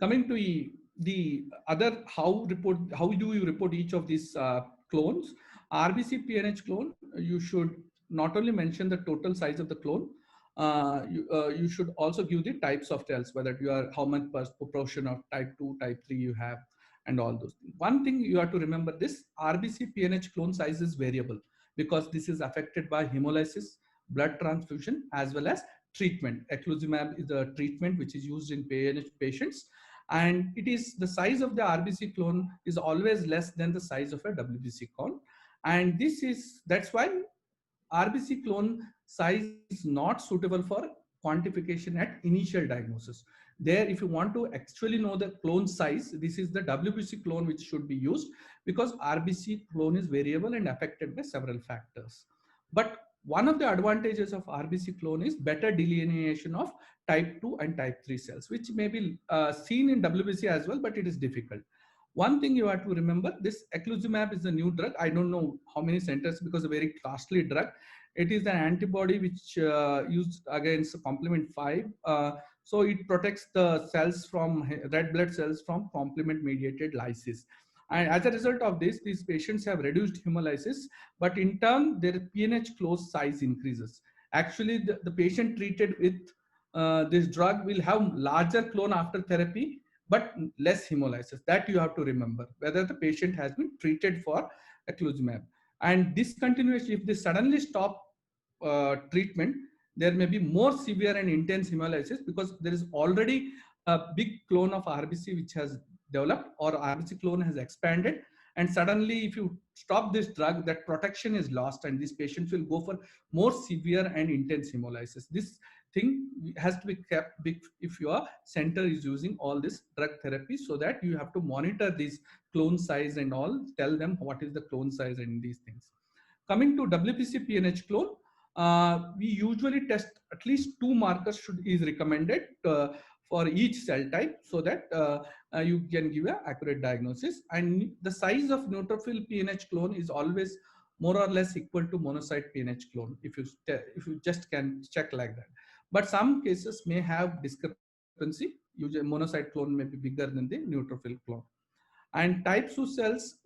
Coming to the other, how do you report each of these clones? RBC PNH clone, you should not only mention the total size of the clone, you should also give the types of cells, whether you are, how much proportion of type 2, type 3 you have, and all those things. One thing you have to remember, this RBC PNH clone size is variable because this is affected by hemolysis, blood transfusion, as well as treatment. Eculizumab is a treatment which is used in PNH patients, And it is the size of the RBC clone is always less than the size of a WBC clone. And that's why RBC clone size is not suitable for quantification at initial diagnosis. There, if you want to actually know the clone size, this is the WBC clone which should be used, because RBC clone is variable and affected by several factors. But one of the advantages of RBC clone is better delineation of type 2 and type 3 cells, which may be seen in WBC as well, but it is difficult. One thing you have to remember, this eculizumab is a new drug. I don't know how many centers, because a very costly drug. It is an antibody which used against complement 5. So it protects the cells from red blood cells from complement mediated lysis. And as a result of this, these patients have reduced hemolysis, but in turn, their PNH clone size increases. Actually, the patient treated with this drug will have larger clone after therapy, but less hemolysis. That you have to remember, whether the patient has been treated for eculizumab. And discontinuation, if they suddenly stop treatment, there may be more severe and intense hemolysis, because there is already a big clone of RBC which has developed, or RBC clone has expanded. And suddenly, if you stop this drug, that protection is lost, and these patients will go for more severe and intense hemolysis. This thing has to be kept big if your center is using all this drug therapy, so that you have to monitor this clone size and all, tell them what is the clone size and these things. Coming to WBC PNH clone, we usually test at least 2 markers is recommended for each cell type, so that you can give an accurate diagnosis. And the size of neutrophil PNH clone is always more or less equal to monocyte PNH clone, if you just can check like that. But some cases may have discrepancy. Usually monocyte clone may be bigger than the neutrophil clone. And type 2 cells,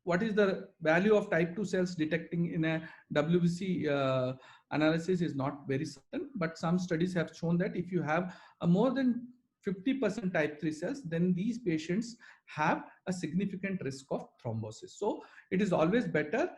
what is the value of type 2 cells detecting in a WBC analysis is not very certain, but some studies have shown that if you have a more than 50% type 3 cells, then these patients have a significant risk of thrombosis. So it is always better,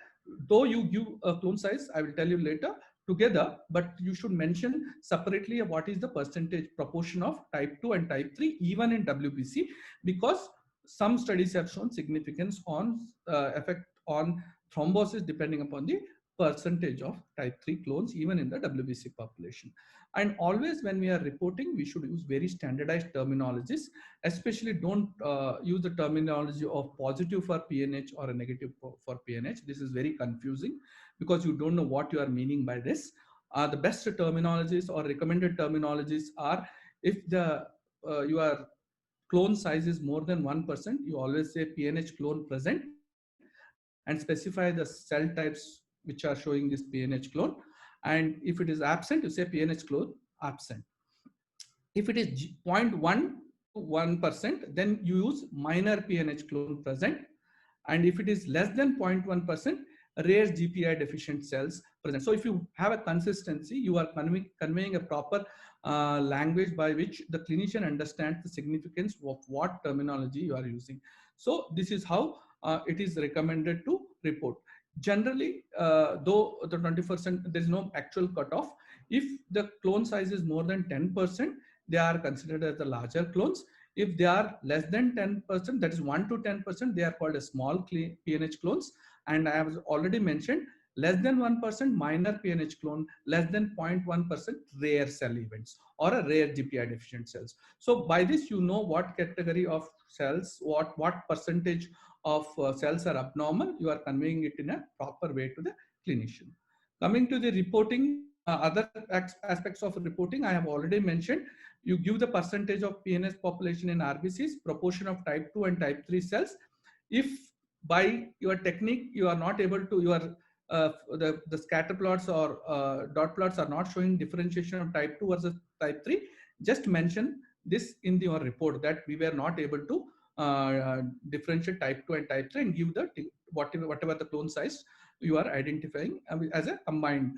though you give a clone size, I will tell you later, together, but you should mention separately what is the percentage proportion of type 2 and type 3, even in WBC, because some studies have shown significance on effect on thrombosis depending upon the percentage of type 3 clones, even in the WBC population. And always when we are reporting, we should use very standardized terminologies, especially don't use the terminology of positive for PNH or a negative for PNH. This is very confusing, because you don't know what you are meaning by this. The best terminologies or recommended terminologies are, if the your clone size is more than 1%, you always say PNH clone present, and specify the cell types which are showing this PNH clone. And if it is absent, you say PNH clone absent. If it is 0.1 to 1%, then you use minor PNH clone present. And if it is less than 0.1%, rare GPI deficient cells present. So if you have a consistency, you are conveying a proper language by which the clinician understands the significance of what terminology you are using. So this is how it is recommended to report. Generally, though the 20%, there is no actual cutoff. If the clone size is more than 10%, they are considered as the larger clones. If they are less than 10%, that is 1 to 10%, they are called as small PNH clones. And I have already mentioned, less than 1% minor PNH clone, less than 0.1% rare cell events or a rare GPI deficient cells. So by this, you know what category of cells, what percentage of cells are abnormal. You are conveying it in a proper way to the clinician. Coming to the reporting, other aspects of reporting, I have already mentioned. You give the percentage of PNH population in RBCs, proportion of type 2 and type 3 cells. If by your technique you are not able to, the scatter plots or dot plots are not showing differentiation of type 2 versus type 3, just mention this in your report that we were not able to differentiate type 2 and type 3, and give the whatever the clone size you are identifying as a combined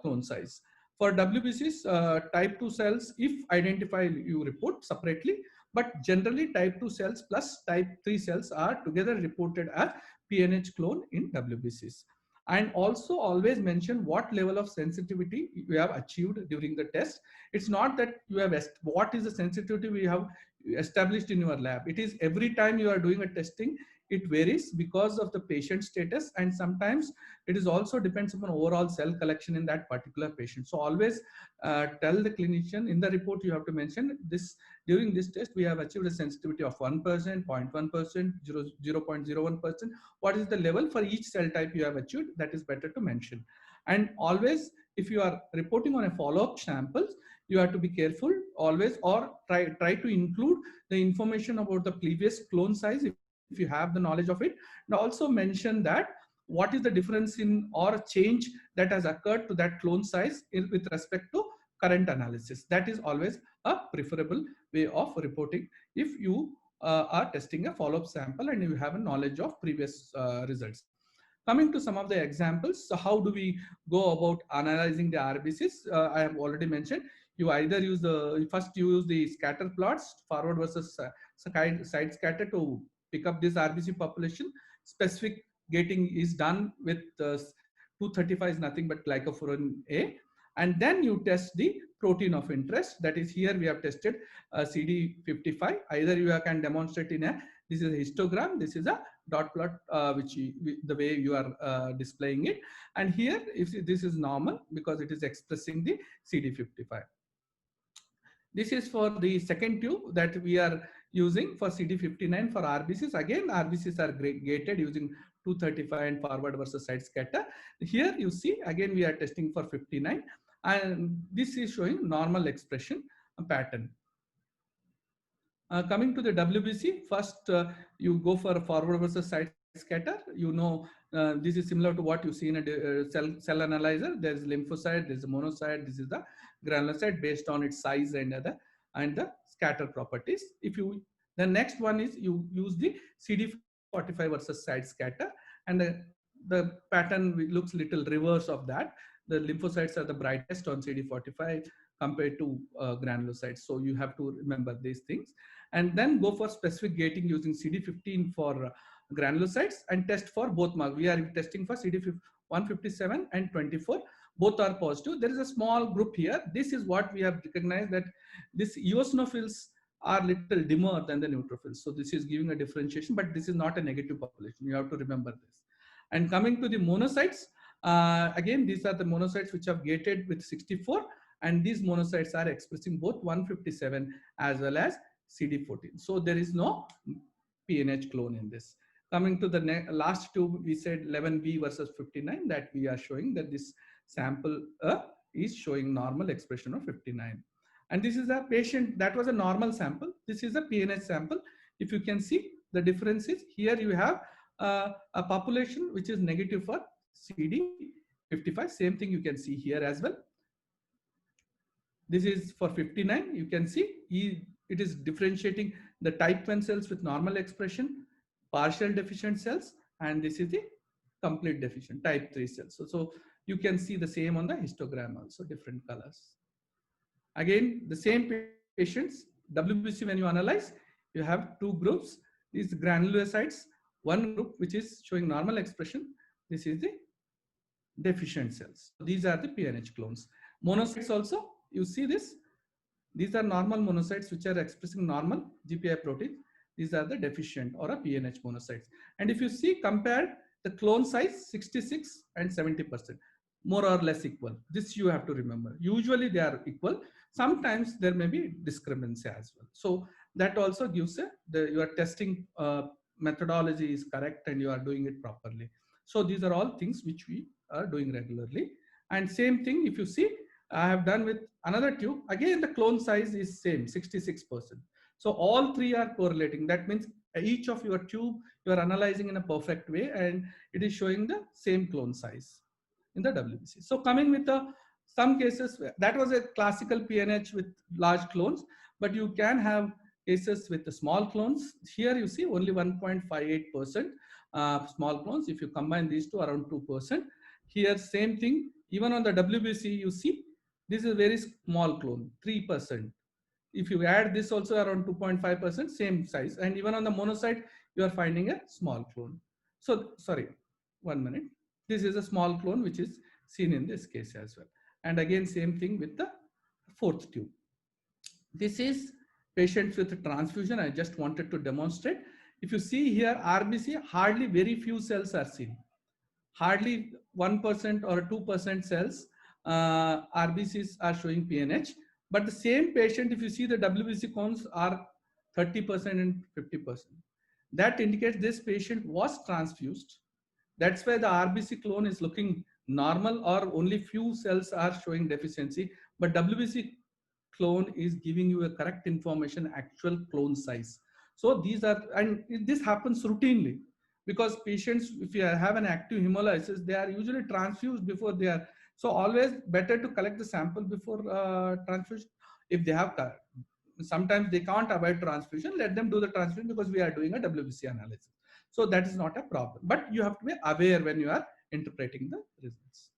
clone size. For WBCs, type 2 cells, if identified, you report separately, but generally type 2 cells plus type 3 cells are together reported as PNH clone in WBCs. And also always mention what level of sensitivity you have achieved during the test. It's not that you have what is the sensitivity we have established in your lab. It is every time you are doing a testing, it varies because of the patient status, and sometimes it is also depends upon overall cell collection in that particular patient. So always tell the clinician in the report, you have to mention this: during this test we have achieved a sensitivity of 1%, 0.1%, 0.01%. What is the level for each cell type you have achieved? That is better to mention. And always, if you are reporting on a follow-up samples, you have to be careful always, or try to include the information about the previous clone size if you have the knowledge of it, and also mention that what is the difference in or change that has occurred to that clone size with respect to current analysis. That is always a preferable way of reporting if you are testing a follow-up sample and you have a knowledge of previous results. Coming to some of the examples, so how do we go about analyzing the RBCs? I have already mentioned, you either use first you use the scatter plots, forward versus side scatter, to pick up this RBC population. Specific gating is done with 235 is nothing but glycophorin A. And then you test the protein of interest. That is, here we have tested CD55. Either you can demonstrate in this is a histogram, this is a dot plot, the way you are displaying it. And here, if this is normal because it is expressing the CD55. This is for the second tube that we are using for CD59 for RBCs. Again, RBCs are gated using 235 and forward versus side scatter. Here you see, again, we are testing for 59, and this is showing normal expression pattern. Coming to the WBC, first you go for forward versus side scatter. You know, this is similar to what you see in a cell analyzer. There is lymphocyte, there is a monocyte, this is the granulocyte based on its size and the scatter properties. The next one is you use the CD45 versus side scatter, and the pattern looks little reverse of that. The lymphocytes are the brightest on CD45 compared to granulocytes. So you have to remember these things. And then go for specific gating using CD15 for granulocytes and test for both marks. We are testing for CD157 and 24. Both are positive. There is a small group here. This is what we have recognized, that this eosinophils are little dimmer than the neutrophils. So this is giving a differentiation, but this is not a negative population. You have to remember this. And coming to the monocytes, again, these are the monocytes which have gated with 64, and these monocytes are expressing both 157 as well as CD14. So there is no PNH clone in this. Coming to the last two, we said 11B versus 59, that we are showing that this sample is showing normal expression of 59. And this is a patient, that was a normal sample. This is a PNH sample. If you can see, the difference is here you have a population which is negative for CD55. Same thing you can see here as well. This is for 59. You can see it is differentiating the type 1 cells with normal expression, partial deficient cells, and this is the complete deficient type 3 cells. So you can see the same on the histogram also, different colors. Again, the same patients, WBC, when you analyze, you have two groups. These granulocytes, one group which is showing normal expression. This is the deficient cells. These are the PNH clones. Monocytes also, you see this. These are normal monocytes which are expressing normal GPI protein. These are the deficient or a PNH monocytes. And if you see, compared the clone size, 66 and 70%, more or less equal. This you have to remember. Usually they are equal. Sometimes there may be discrepancy as well. So that also gives your testing methodology is correct and you are doing it properly. So these are all things which we are doing regularly. And same thing, if you see, I have done with another tube. Again, the clone size is same, 66%. So all three are correlating. That means each of your tube, you are analyzing in a perfect way, and it is showing the same clone size in the WBC. So coming with some cases, that was a classical PNH with large clones, but you can have cases with the small clones. Here you see only 1.58% small clones. If you combine these two, around 2%. Here, same thing. Even on the WBC, you see, this is a very small clone, 3%. If you add this also, around 2.5%, same size. And even on the monocyte, you are finding a small clone. So, sorry, 1 minute. This is a small clone which is seen in this case as well. And again, same thing with the fourth tube. This is patients with transfusion, I just wanted to demonstrate. If you see here, RBC, hardly very few cells are seen. Hardly 1% or 2% cells, RBCs are showing PNH. But the same patient, if you see the WBC counts are 30% and 50%. That indicates this patient was transfused. That's why the RBC clone is looking normal, or only few cells are showing deficiency. But WBC clone is giving you a correct information, actual clone size. So these are, and this happens routinely, because patients, if you have an active hemolysis, they are usually transfused before they are. So always better to collect the sample before transfusion. If they have, sometimes they can't avoid transfusion, let them do the transfusion, because we are doing a WBC analysis. So that is not a problem, but you have to be aware when you are interpreting the results.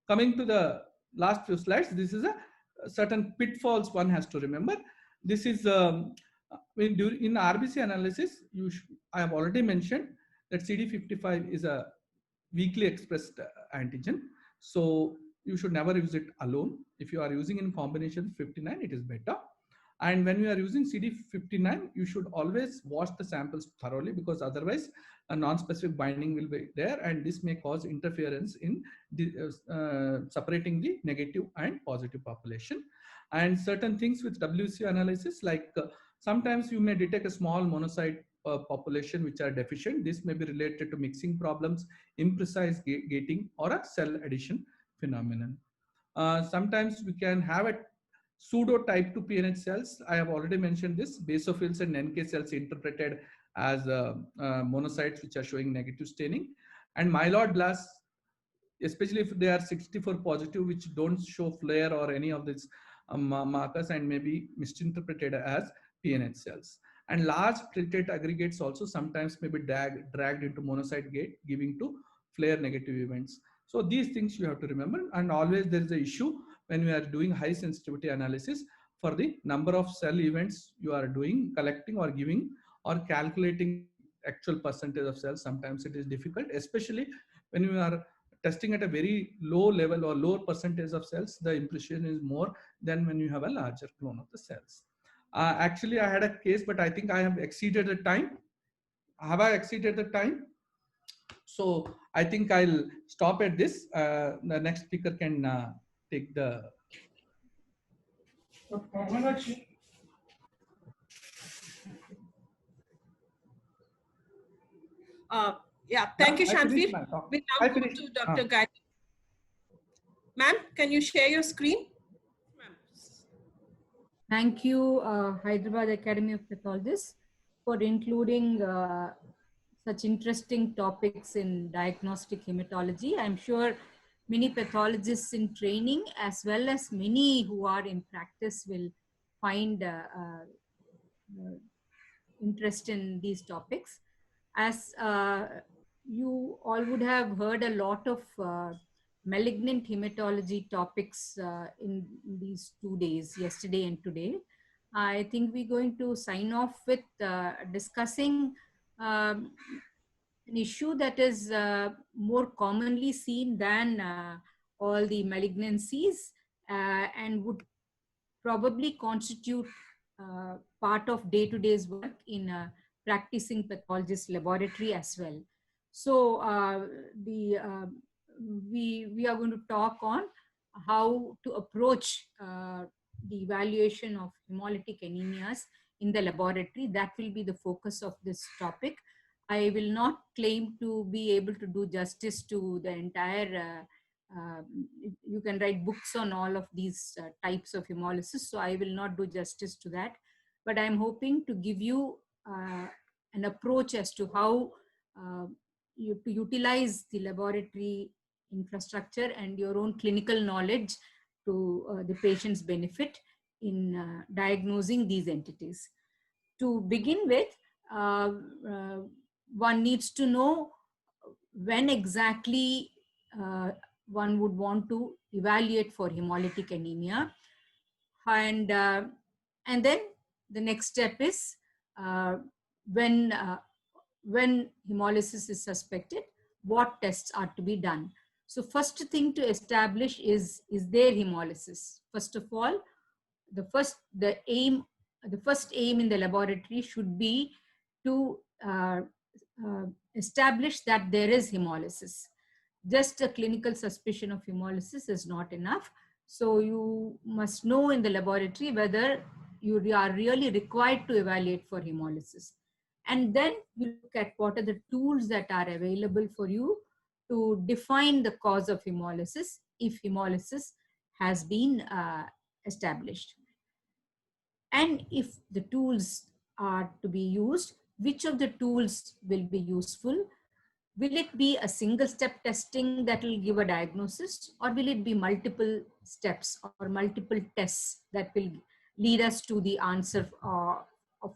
Coming to the last few slides, this is a certain pitfalls one has to remember. This is in RBC analysis, I have already mentioned that CD55 is a weakly expressed antigen. So you should never use it alone. If you are using in combination 59, it is better. And when you are using CD59, you should always wash the samples thoroughly, because otherwise a non-specific binding will be there, and this may cause interference in separating the negative and positive population. And certain things with WBC analysis, like sometimes you may detect a small monocyte population which are deficient. This may be related to mixing problems, imprecise gating, or a cell addition phenomenon. Sometimes we can have a pseudo type 2 PNH cells. I have already mentioned this. Basophils and NK cells interpreted as monocytes which are showing negative staining. And myeloid blasts, especially if they are 64 positive, which don't show flare or any of these markers, and may be misinterpreted as PNH cells. And large platelet aggregates also sometimes may be dragged into monocyte gate, giving to flare negative events. So these things you have to remember. And always there is an issue when we are doing high sensitivity analysis for the number of cell events you are doing, collecting or giving, or calculating actual percentage of cells. Sometimes it is difficult, especially when you are testing at a very low level or lower percentage of cells. The impression is more than when you have a larger clone of the cells. Actually, I had a case, but I think I have exceeded the time. Have I exceeded the time? So I think I'll stop at this. The next speaker can take the. Yeah, thank you, Shanveer. We now go to Dr. Gayatri. Ma'am, can you share your screen? Thank you, Hyderabad Academy of Pathologists, for including such interesting topics in diagnostic hematology. I'm sure many pathologists in training, as well as many who are in practice, will find interest in these topics. As you all would have heard a lot of malignant hematology topics in these 2 days, yesterday and today. I think we're going to sign off with discussing an issue that is more commonly seen than all the malignancies and would probably constitute part of day-to-day's work in a practicing pathologist laboratory as well. So we are going to talk on how to approach the evaluation of hemolytic anemias in the laboratory. That will be the focus of this topic. I will not claim to be able to do justice to the entire you can write books on all of these types of hemolysis, so I will not do justice to that. But I'm hoping to give you an approach as to how you to utilize the laboratory infrastructure and your own clinical knowledge to the patient's benefit in diagnosing these entities. To begin with, one needs to know when exactly one would want to evaluate for hemolytic anemia, and then the next step is when hemolysis is suspected, what tests are to be done. So first thing to establish is there hemolysis? First of all, the aim the first aim in the laboratory should be to establish that there is hemolysis. Just a clinical suspicion of hemolysis is not enough. So you must know in the laboratory whether you are really required to evaluate for hemolysis. And then you look at what are the tools that are available for you to define the cause of hemolysis if hemolysis has been established. And if the tools are to be used, which of the tools will be useful? Will it be a single step testing that will give a diagnosis, or will it be multiple steps or multiple tests that will lead us to the answer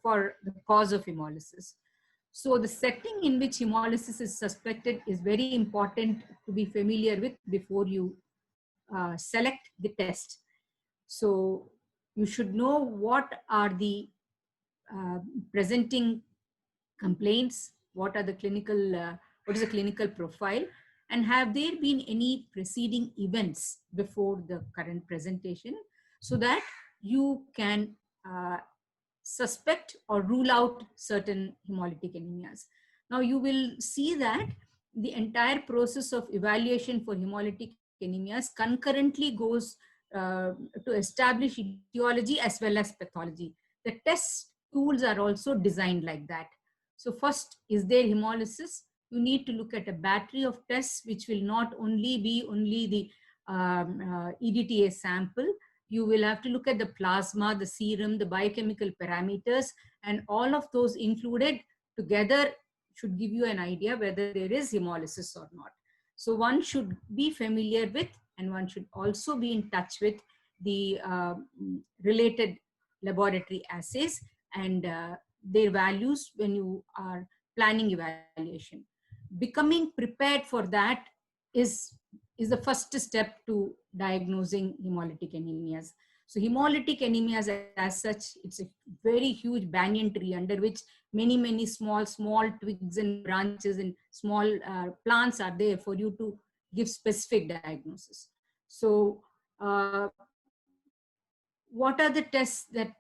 for the cause of hemolysis? So the setting in which hemolysis is suspected is very important to be familiar with before you select the test. So you should know what are the presenting complaints, what are the clinical, what is the clinical profile, and have there been any preceding events before the current presentation, so that you can suspect or rule out certain hemolytic anemias. Now you will see that the entire process of evaluation for hemolytic anemias concurrently goes to establish etiology as well as pathology. The test tools are also designed like that. So first, is there hemolysis? You need to look at a battery of tests, which will not only be the EDTA sample. You will have to look at the plasma, the serum, the biochemical parameters, and all of those included together should give you an idea whether there is hemolysis or not. So one should be familiar with, and one should also be in touch with the related laboratory assays and their values when you are planning evaluation. Becoming prepared for that is the first step to diagnosing hemolytic anemias. So hemolytic anemias as such, it's a very huge banyan tree under which many small twigs and branches and small plants are there for you to give specific diagnosis. So what are the tests that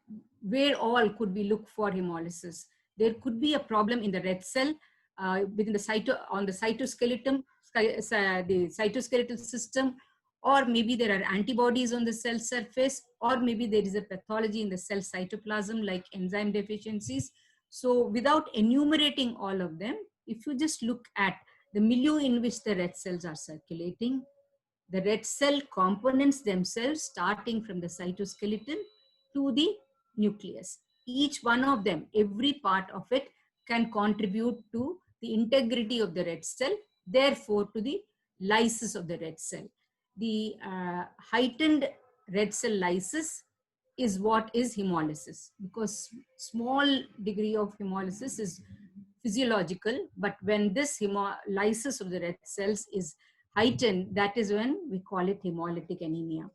where all could we look for hemolysis? There could be a problem in the red cell within the on the cytoskeleton, the cytoskeletal system, or maybe there are antibodies on the cell surface, or maybe there is a pathology in the cell cytoplasm like enzyme deficiencies. So without enumerating all of them, if you just look at the milieu in which the red cells are circulating, the red cell components themselves, starting from the cytoskeleton to the nucleus. Each one of them, every part of it can contribute to the integrity of the red cell, therefore to the lysis of the red cell. The heightened red cell lysis is what is hemolysis, because small degree of hemolysis is physiological, but when this lysis of the red cells is heightened, that is when we call it hemolytic anemia.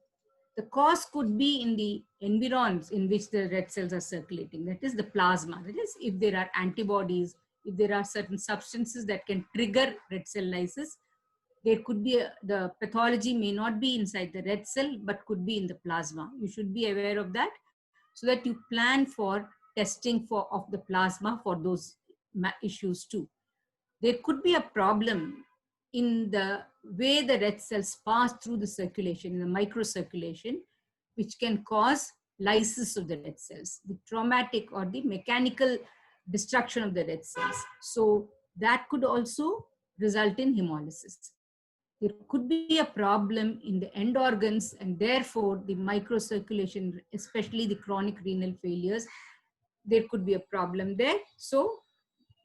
The cause could be in the environs in which the red cells are circulating, that is the plasma. That is, if there are antibodies, if there are certain substances that can trigger red cell lysis, there could be the pathology may not be inside the red cell, but could be in the plasma. You should be aware of that so that you plan for testing of the plasma for those issues too. There could be a problem in the way the red cells pass through the circulation, in the microcirculation, which can cause lysis of the red cells, the traumatic or the mechanical destruction of the red cells. So that could also result in hemolysis. There could be a problem in the end organs, and therefore the microcirculation, especially the chronic renal failures, there could be a problem there. So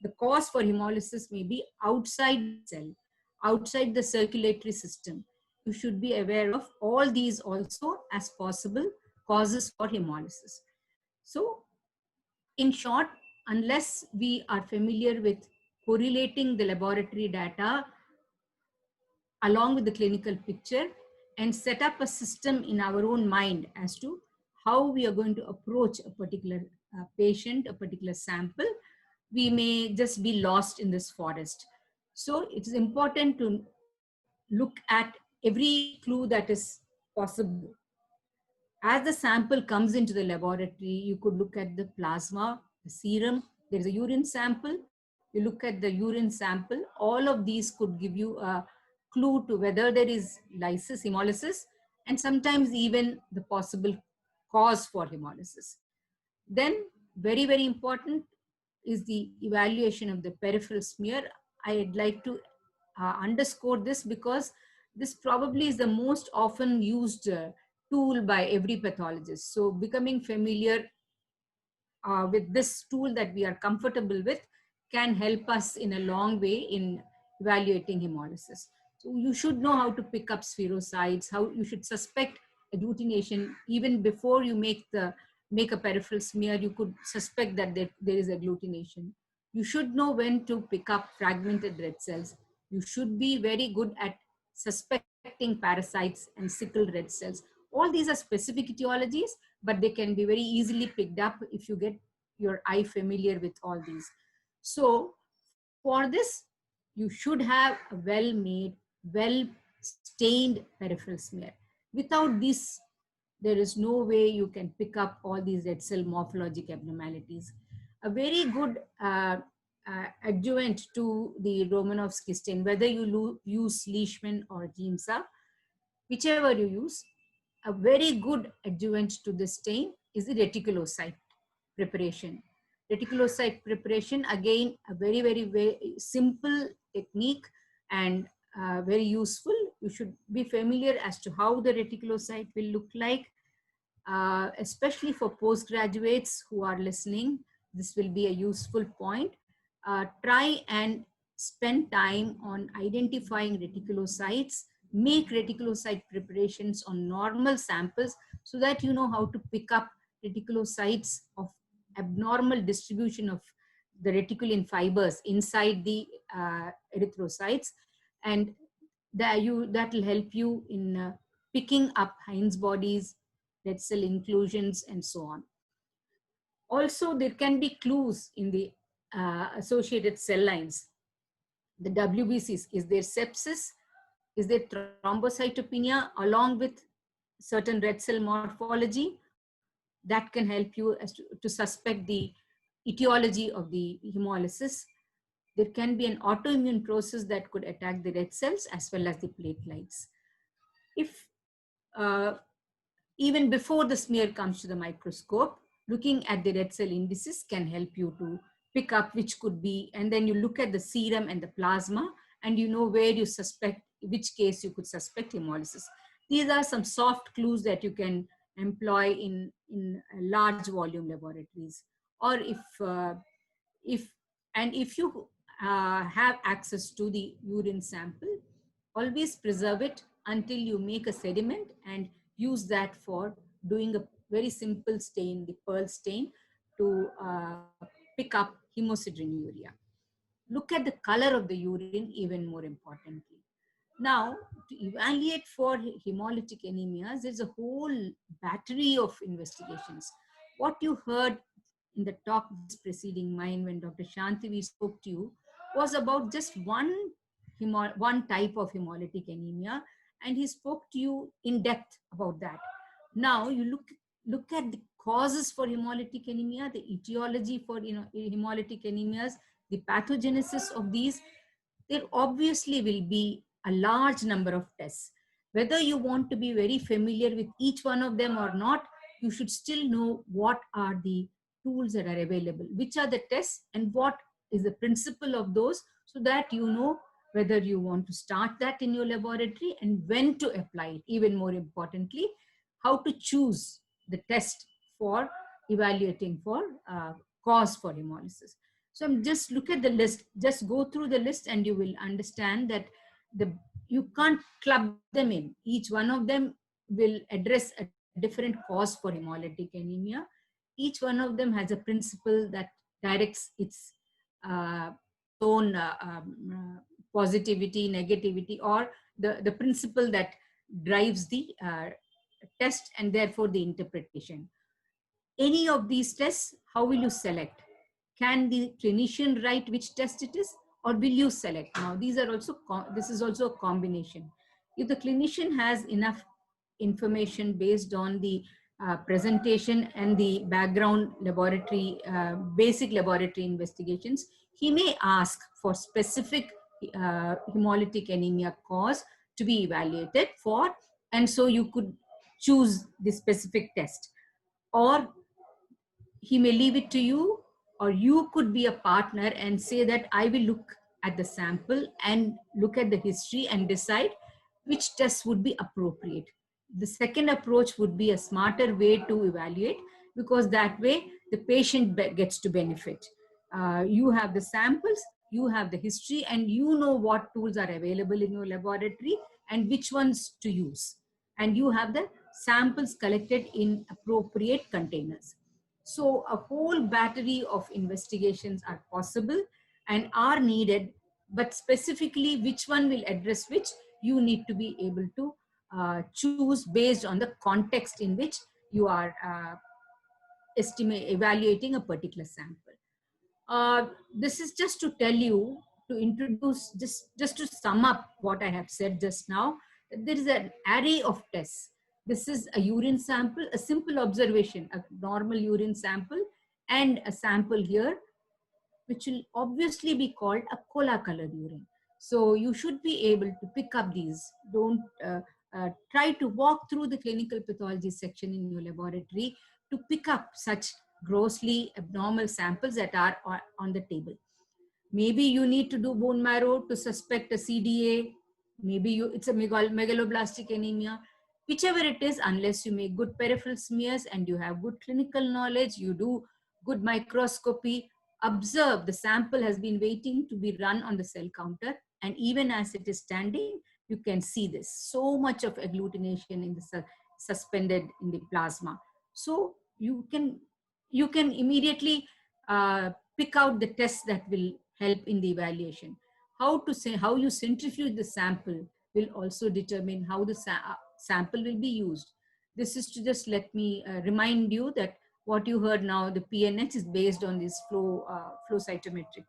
the cause for hemolysis may be outside the cell, outside the circulatory system. You should be aware of all these also as possible causes for hemolysis. So in short, unless we are familiar with correlating the laboratory data along with the clinical picture and set up a system in our own mind as to how we are going to approach a particular patient, a particular sample, we may just be lost in this forest. So it is important to look at every clue that is possible. As the sample comes into the laboratory, you could look at the plasma, the serum, there is a urine sample, you look at the urine sample, all of these could give you a clue to whether there is lysis, hemolysis, and sometimes even the possible cause for hemolysis. Then, very, very important is the evaluation of the peripheral smear. I'd like to underscore this because this probably is the most often used tool by every pathologist. So becoming familiar with this tool that we are comfortable with can help us in a long way in evaluating hemolysis. So you should know how to pick up spherocytes, how you should suspect agglutination even before you make a peripheral smear. You could suspect that there is agglutination. You should know when to pick up fragmented red cells. You should be very good at suspecting parasites and sickle red cells. All these are specific etiologies, but they can be very easily picked up if you get your eye familiar with all these. So for this, you should have a well-made, well-stained peripheral smear. Without this, there is no way you can pick up all these red cell morphologic abnormalities. A very good adjuvant to the Romanovsky stain, whether you use Leishman or Giemsa, whichever you use, a very good adjuvant to the stain is the reticulocyte preparation. Reticulocyte preparation, again, a very, very, very simple technique and very useful. You should be familiar as to how the reticulocyte will look like, especially for postgraduates who are listening. This will be a useful point. Try and spend time on identifying reticulocytes, make reticulocyte preparations on normal samples so that you know how to pick up reticulocytes of abnormal distribution of the reticulin fibers inside the erythrocytes, and that will help you in picking up Heinz bodies, red cell inclusions, and so on. Also, there can be clues in the associated cell lines. The WBCs, is there sepsis? Is there thrombocytopenia along with certain red cell morphology? That can help you as to suspect the etiology of the hemolysis. There can be an autoimmune process that could attack the red cells as well as the platelets. If even before the smear comes to the microscope, looking at the red cell indices can help you to pick up which could be, and then you look at the serum and the plasma, and you know where you suspect, which case you could suspect hemolysis. These are some soft clues that you can employ in large volume laboratories. Or if you have access to the urine sample, always preserve it until you make a sediment and use that for doing a very simple stain, the Pearl stain, to pick up hemosideruria. Look at the color of the urine even more importantly. Now, to evaluate for hemolytic anemias, there's a whole battery of investigations. What you heard in the talk preceding mine when Dr. Shantivi spoke to you was about just one type of hemolytic anemia, and he spoke to you in depth about that. Now you look at the causes for hemolytic anemia, the etiology for hemolytic anemias, the pathogenesis of these. There obviously will be a large number of tests. Whether you want to be very familiar with each one of them or not, you should still know what are the tools that are available, which are the tests, and what is the principle of those, so that you know whether you want to start that in your laboratory and when to apply it. Even more importantly, how to choose the test for evaluating for cause for hemolysis. So just look at the list, just go through the list, and you will understand that you can't club them in. Each one of them will address a different cause for hemolytic anemia. Each one of them has a principle that directs its own positivity, negativity, or the principle that drives the test and therefore the interpretation. Any of these tests, how will you select? Can the clinician write which test it is, or will you select? Now, this is also a combination. If the clinician has enough information based on the presentation and the background laboratory, basic laboratory investigations, he may ask for specific hemolytic anemia cause to be evaluated for, and so you could choose the specific test, or he may leave it to you, or you could be a partner and say that I will look at the sample and look at the history and decide which test would be appropriate. The second approach would be a smarter way to evaluate, because that way the patient gets to benefit. You have the samples, you have the history, and you know what tools are available in your laboratory and which ones to use. And you have the samples collected in appropriate containers. So a whole battery of investigations are possible and are needed, but specifically which one will address which, you need to be able to choose based on the context in which you are evaluating a particular sample. This is just to tell you, to introduce, just to sum up what I have said just now. There is an array of tests. This is a urine sample, a simple observation, a normal urine sample, and a sample here, which will obviously be called a cola colored urine. So you should be able to pick up these. Don't try to walk through the clinical pathology section in your laboratory to pick up such grossly abnormal samples that are on the table. Maybe you need to do bone marrow to suspect a CDA. Maybe it's a megaloblastic anemia. Whichever it is, unless you make good peripheral smears and you have good clinical knowledge, you do good microscopy, observe the sample has been waiting to be run on the cell counter, and even as it is standing, you can see this. So much of agglutination in the suspended in the plasma. So you can immediately pick out the tests that will help in the evaluation. How you centrifuge the sample will also determine how the sample will be used. This is to just let me remind you that what you heard now, the PNH is based on this flow cytometric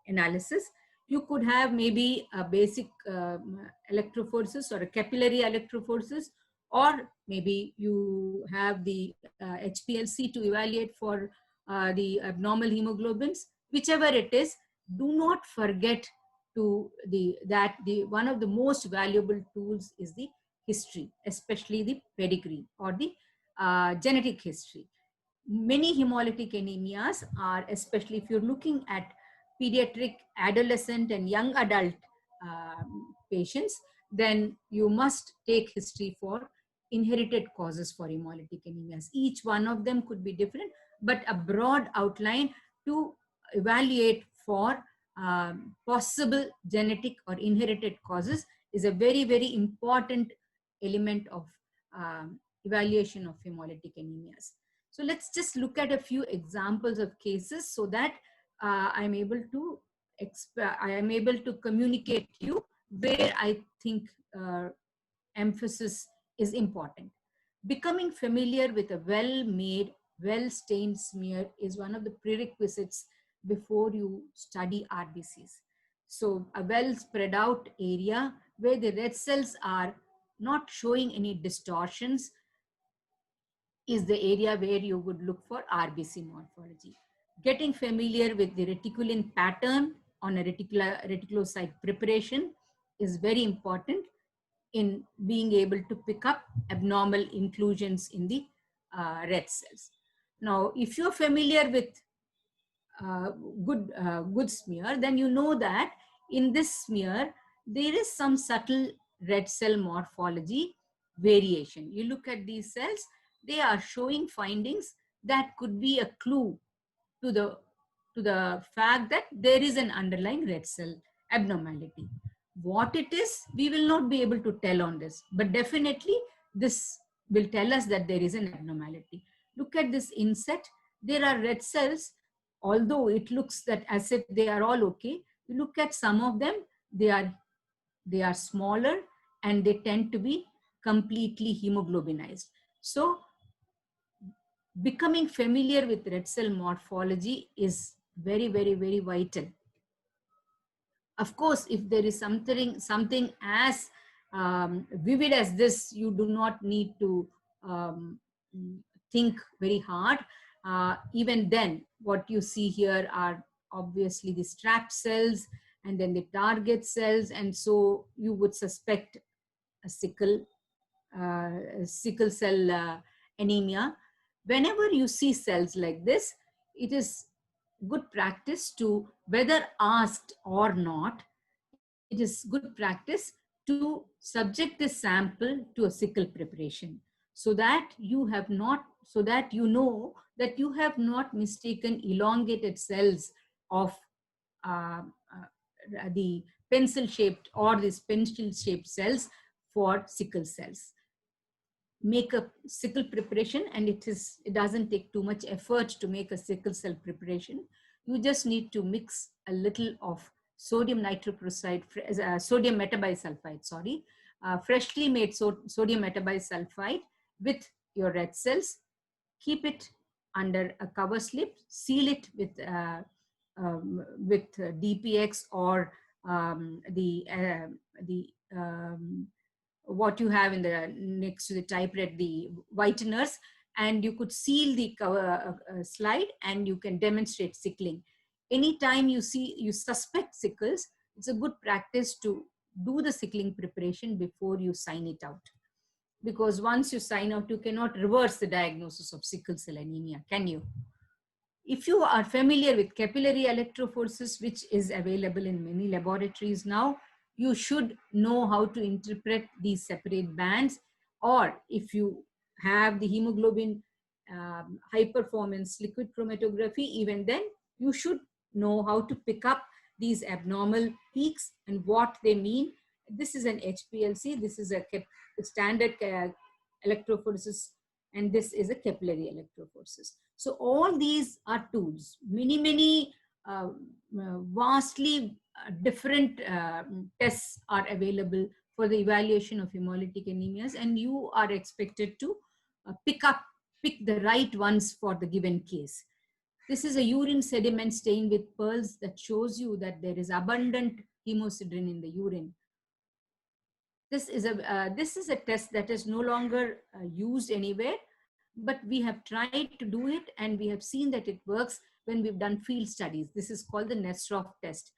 analysis. You could have maybe a basic electrophoresis or a capillary electrophoresis, or maybe you have the HPLC to evaluate for the abnormal hemoglobins. Whichever it is, do not forget to one of the most valuable tools is the history, especially the pedigree or the genetic history. Many hemolytic anemias are, especially if you're looking at pediatric, adolescent, and young adult patients, then you must take history for inherited causes for hemolytic anemias. Each one of them could be different, but a broad outline to evaluate for possible genetic or inherited causes is a very, very important element of evaluation of hemolytic anemias. So let's just look at a few examples of cases so that I'm able to communicate to you where I think emphasis is important. Becoming familiar with a well-made, well-stained smear is one of the prerequisites before you study RBCs. So a well spread out area where the red cells are not showing any distortions is the area where you would look for RBC morphology. Getting familiar with the reticulin pattern on a reticulocyte preparation is very important in being able to pick up abnormal inclusions in the red cells. Now, if you're familiar with good smear, then you know that in this smear, there is some subtle red cell morphology variation. You look at these cells, they are showing findings that could be a clue to the fact that there is an underlying red cell abnormality. What it is, we will not be able to tell on this, but definitely this will tell us that there is an abnormality. Look at this inset. There are red cells, although it looks that as if they are all okay. You look at some of them, they are smaller and they tend to be completely hemoglobinized. So becoming familiar with red cell morphology is very, very, very vital. Of course, if there is something as vivid as this, you do not need to um, think very hard. Even then, what you see here are obviously the strap cells and then the target cells, and so you would suspect a sickle cell anemia. Whenever you see cells like this, it is good practice to, whether asked or not, it is good practice to subject the sample to a sickle preparation, so that so that you know that you have not mistaken elongated cells of uh, the pencil shaped or these pencil shaped cells for sickle cells. Make a sickle preparation, and it doesn't take too much effort to make a sickle cell preparation. You just need to mix a little of sodium nitroprusside, sodium metabisulfite, sorry, freshly made sodium metabisulfite with your red cells. Keep it under a cover slip, seal it with DPX or the what you have in the next to the typewriter, the whiteners, and you could seal the cover slide, and you can demonstrate sickling. Anytime you suspect sickles, it's a good practice to do the sickling preparation before you sign it out. Because once you sign out, you cannot reverse the diagnosis of sickle cell anemia, can you? If you are familiar with capillary electrophoresis, which is available in many laboratories now, you should know how to interpret these separate bands. Or if you have the hemoglobin high performance liquid chromatography, even then you should know how to pick up these abnormal peaks and what they mean. This is an HPLC, this is a standard electrophoresis, and this is a capillary electrophoresis. So all these are tools. Many vastly different tests are available for the evaluation of hemolytic anemias, and you are expected to pick the right ones for the given case. This is a urine sediment stain with pearls that shows you that there is abundant hemosiderin in the urine. This is a test that is no longer used anywhere, but we have tried to do it, and we have seen that it works when we've done field studies. This is called the Nesterov test.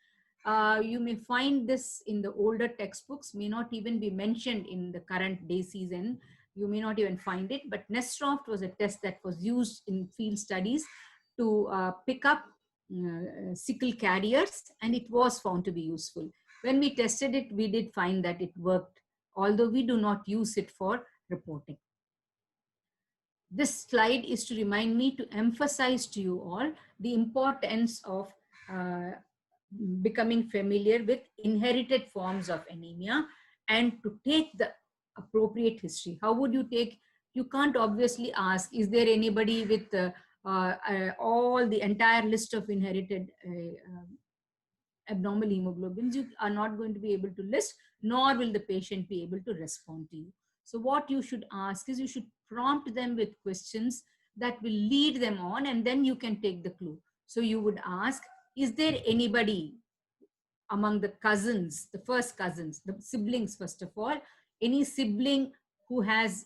You may find this in the older textbooks, may not even be mentioned in the current day season. You may not even find it, but Nesterov was a test that was used in field studies to pick up sickle carriers, and it was found to be useful. When we tested it, we did find that it worked, although we do not use it for reporting. This slide is to remind me to emphasize to you all the importance of becoming familiar with inherited forms of anemia and to take the appropriate history. How would you take? You can't obviously ask, is there anybody with all the entire list of inherited abnormal hemoglobins? You are not going to be able to list, nor will the patient be able to respond to you. So what you should ask is, you should prompt them with questions that will lead them on, and then you can take the clue. So you would ask, is there anybody among the cousins, the first cousins, the siblings, first of all, any sibling who has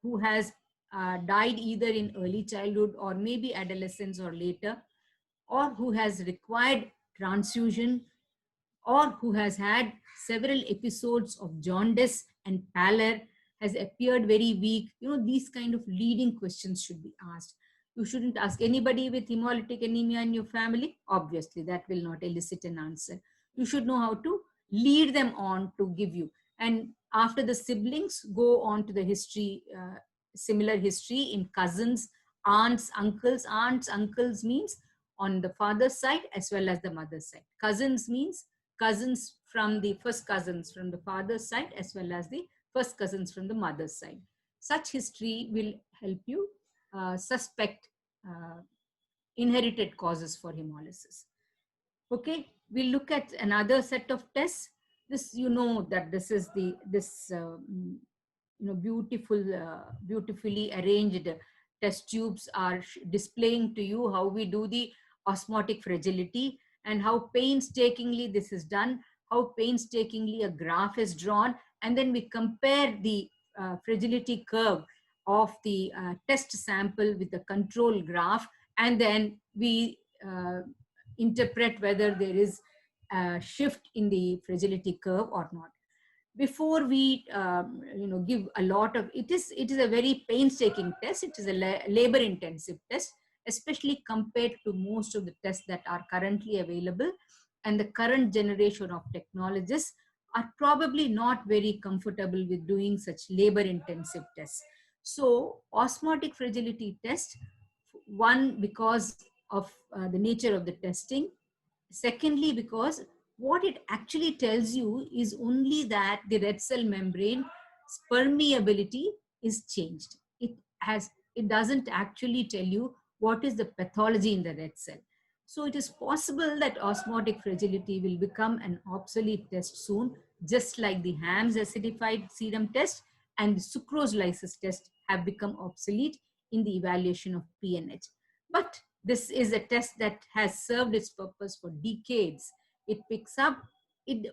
died either in early childhood or maybe adolescence or later, or who has required transfusion, or who has had several episodes of jaundice and pallor, has appeared very weak. These kind of leading questions should be asked. You shouldn't ask anybody with hemolytic anemia in your family. Obviously, that will not elicit an answer. You should know how to lead them on to give you. And after the siblings, go on to the history, similar history in cousins, aunts, uncles. Aunts, uncles means on the father's side as well as the mother's side. Cousins means cousins from the first cousins from the father's side as well as the first cousins from the mother's side. Such history will help you suspect inherited causes for hemolysis. Okay, we'll look at another set of tests. This, that this is beautifully arranged test tubes are displaying to you how we do the osmotic fragility and how painstakingly this is done, how painstakingly a graph is drawn, and then we compare the fragility curve of the test sample with the control graph, and then we interpret whether there is a shift in the fragility curve or not. Before we give a lot of it is a very painstaking test. It is a labor intensive test, especially compared to most of the tests that are currently available, and the current generation of technologists are probably not very comfortable with doing such labor intensive tests. So osmotic fragility test, one, because of the nature of the testing. Secondly, because what it actually tells you is only that the red cell membrane permeability is changed. It doesn't actually tell you what is the pathology in the red cell. So it is possible that osmotic fragility will become an obsolete test soon, just like the Ham's acidified serum test and the sucrose lysis test have become obsolete in the evaluation of PNH. But this is a test that has served its purpose for decades. It picks up,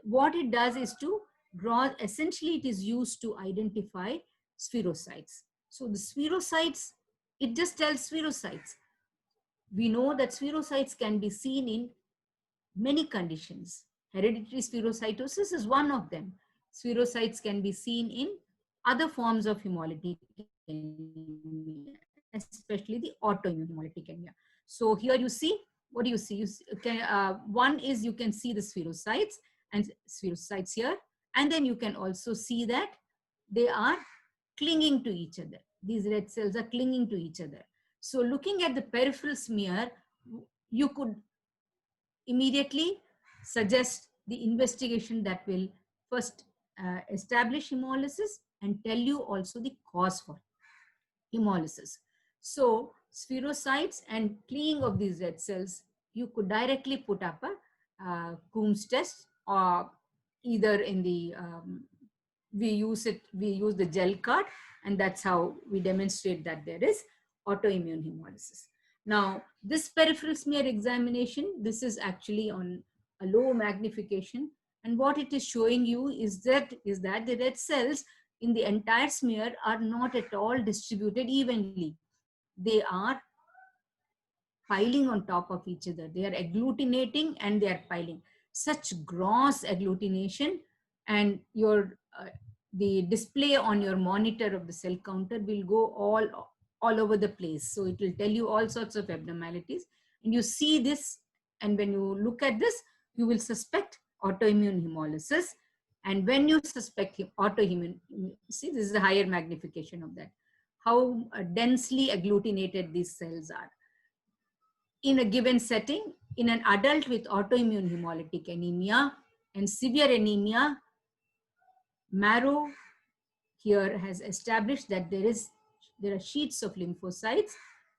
what it does is to draw, essentially it is used to identify spherocytes. So the spherocytes, it just tells spherocytes. We know that spherocytes can be seen in many conditions. Hereditary spherocytosis is one of them. Spherocytes can be seen in other forms of hemolytic anemia, especially the autoimmune hemolytic anemia. So here you see, what do you see? One is you can see the spherocytes here, and then you can also see that they are clinging to each other. These red cells are clinging to each other. So looking at the peripheral smear, you could immediately suggest the investigation that will first establish hemolysis and tell you also the cause for hemolysis. So spherocytes and clinging of these red cells, you could directly put up a Coombs test, or either in the we use the gel card, and that's how we demonstrate that there is autoimmune hemolysis. Now, this peripheral smear examination, this is actually on a low magnification, and what it is showing you is that the red cells in the entire smear are not at all distributed evenly. They are piling on top of each other. They are agglutinating and they are piling. Such gross agglutination, and the display on your monitor of the cell counter will go all over the place. So it will tell you all sorts of abnormalities. And you see this, and when you look at this, you will suspect autoimmune hemolysis. And when you suspect autoimmune, see, this is the higher magnification of that, how densely agglutinated these cells are. In a given setting, in an adult with autoimmune hemolytic anemia and severe anemia, Marrow here has established that there are sheets of lymphocytes,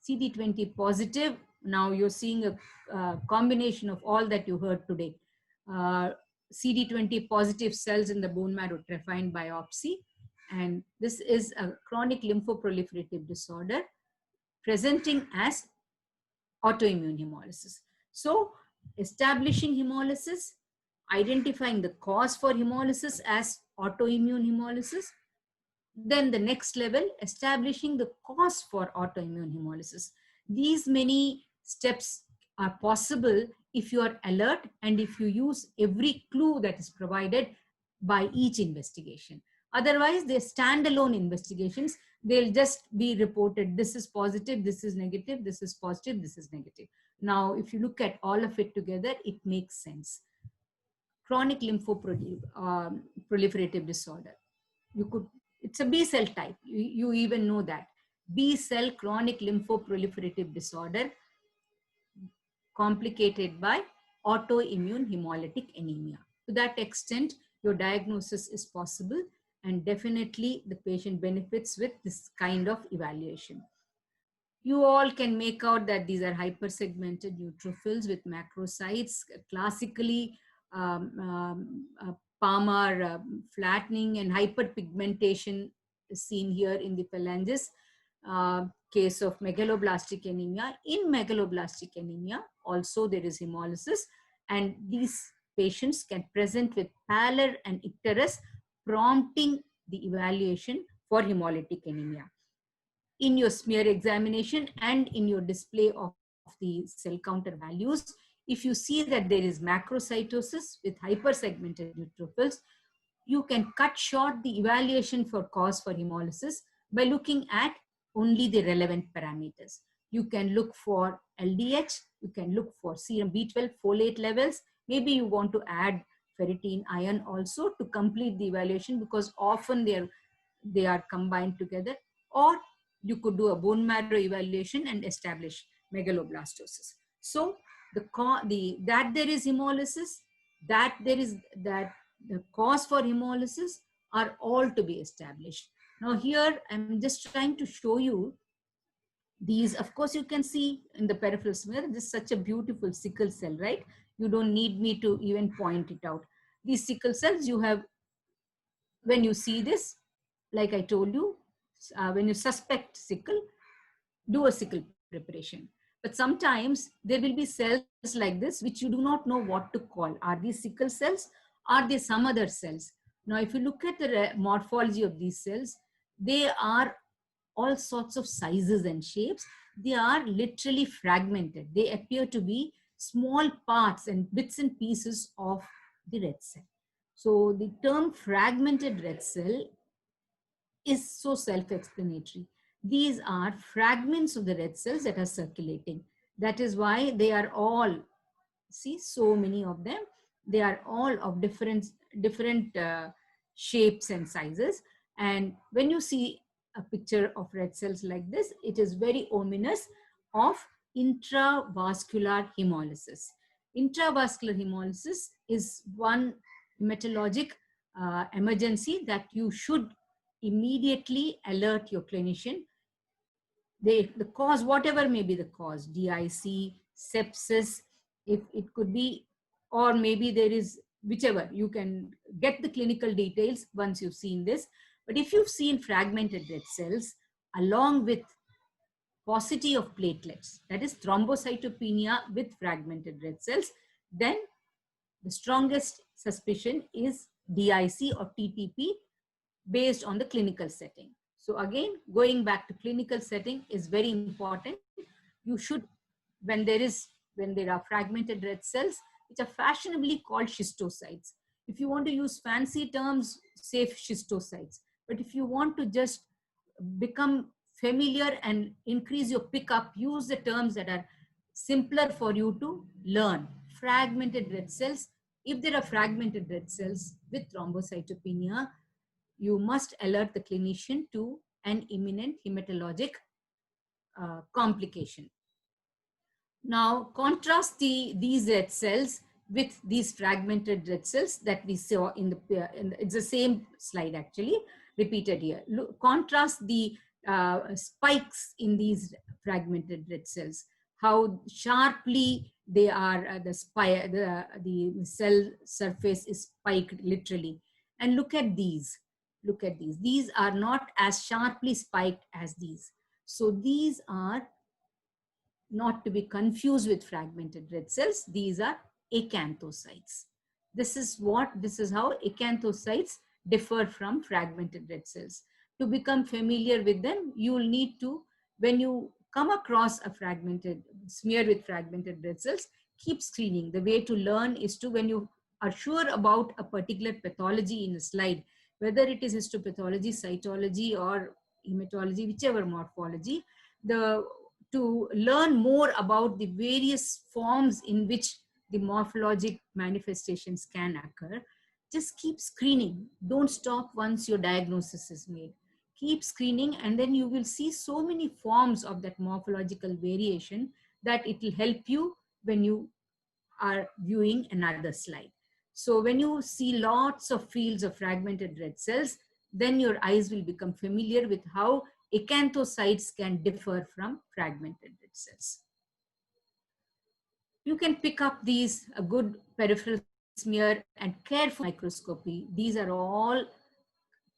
CD20 positive. Now you're seeing a combination of all that you heard today. CD20 positive cells in the bone marrow trephine biopsy. And this is a chronic lymphoproliferative disorder presenting as autoimmune hemolysis. So establishing hemolysis, identifying the cause for hemolysis as autoimmune hemolysis. Then the next level, establishing the cause for autoimmune hemolysis. These many steps are possible if you are alert and if you use every clue that is provided by each investigation. Otherwise, they're standalone investigations. They'll just be reported, this is positive, this is negative, this is positive, this is negative. Now, if you look at all of it together, it makes sense. Chronic lymphoproliferative disorder. It's a B cell type. You even know that. B cell chronic lymphoproliferative disorder complicated by autoimmune hemolytic anemia. To that extent, your diagnosis is possible, and definitely the patient benefits with this kind of evaluation. You all can make out that these are hypersegmented neutrophils with macrocytes, classically Palmar flattening and hyperpigmentation is seen here in the phalanges. Case of megaloblastic anemia. In megaloblastic anemia, also there is hemolysis, and these patients can present with pallor and icterus, prompting the evaluation for hemolytic anemia. in your smear examination and in your display of the cell counter values, if you see that there is macrocytosis with hypersegmented neutrophils, you can cut short the evaluation for cause for hemolysis by looking at only the relevant parameters. You can look for LDH, you can look for serum B12 folate levels. Maybe you want to add ferritin iron also to complete the evaluation, because often they are combined together. Or you could do a bone marrow evaluation and establish megaloblastosis. So that there is hemolysis, that the cause for hemolysis are all to be established. Now here I'm just trying to show you these. Of course, you can see in the peripheral smear, this is such a beautiful sickle cell, right? You don't need me to even point it out. These sickle cells you have, when you see this, like I told you, when you suspect sickle, do a sickle preparation. But sometimes there will be cells like this, which you do not know what to call. Are these sickle cells? Are they some other cells? Now, if you look at the morphology of these cells, they are all sorts of sizes and shapes. They are literally fragmented. They appear to be small parts and bits and pieces of the red cell. So the term fragmented red cell is so self-explanatory. These are fragments of the red cells that are circulating. That is why they are all, see, so many of them, they are all of different shapes and sizes. And when you see a picture of red cells like this, it is very ominous of intravascular hemolysis. Intravascular hemolysis is one hematologic emergency that you should immediately alert your clinician. The cause, whatever may be the cause, DIC, sepsis, if it could be, or maybe there is, whichever, you can get the clinical details once you've seen this. But if you've seen fragmented red cells along with paucity of platelets, that is thrombocytopenia with fragmented red cells, then the strongest suspicion is DIC or TTP based on the clinical setting. So again, going back to clinical setting is very important. You should, when there are fragmented red cells, which are fashionably called schistocytes. If you want to use fancy terms, say schistocytes. But if you want to just become familiar and increase your pickup, use the terms that are simpler for you to learn. Fragmented red cells. If there are fragmented red cells with thrombocytopenia, you must alert the clinician to an imminent hematologic complication. Now, contrast these red cells with these fragmented red cells that we saw in it's the same slide actually, repeated here. Contrast the spikes in these fragmented red cells, how sharply they are, the cell surface is spiked literally. And look at these. Look at these. These are not as sharply spiked as these. So these are not to be confused with fragmented red cells. These are acanthocytes. This is how acanthocytes differ from fragmented red cells. To become familiar with them, you will need to, when you come across a fragmented smear with fragmented red cells, keep screening. The way to learn is to, when you are sure about a particular pathology in a slide, whether it is histopathology, cytology, or hematology, whichever morphology, to learn more about the various forms in which the morphologic manifestations can occur, just keep screening. Don't stop once your diagnosis is made. Keep screening, and then you will see so many forms of that morphological variation that it will help you when you are viewing another slide. So when you see lots of fields of fragmented red cells, then your eyes will become familiar with how acanthocytes can differ from fragmented red cells. You can pick up these, a good peripheral smear and careful microscopy. These are all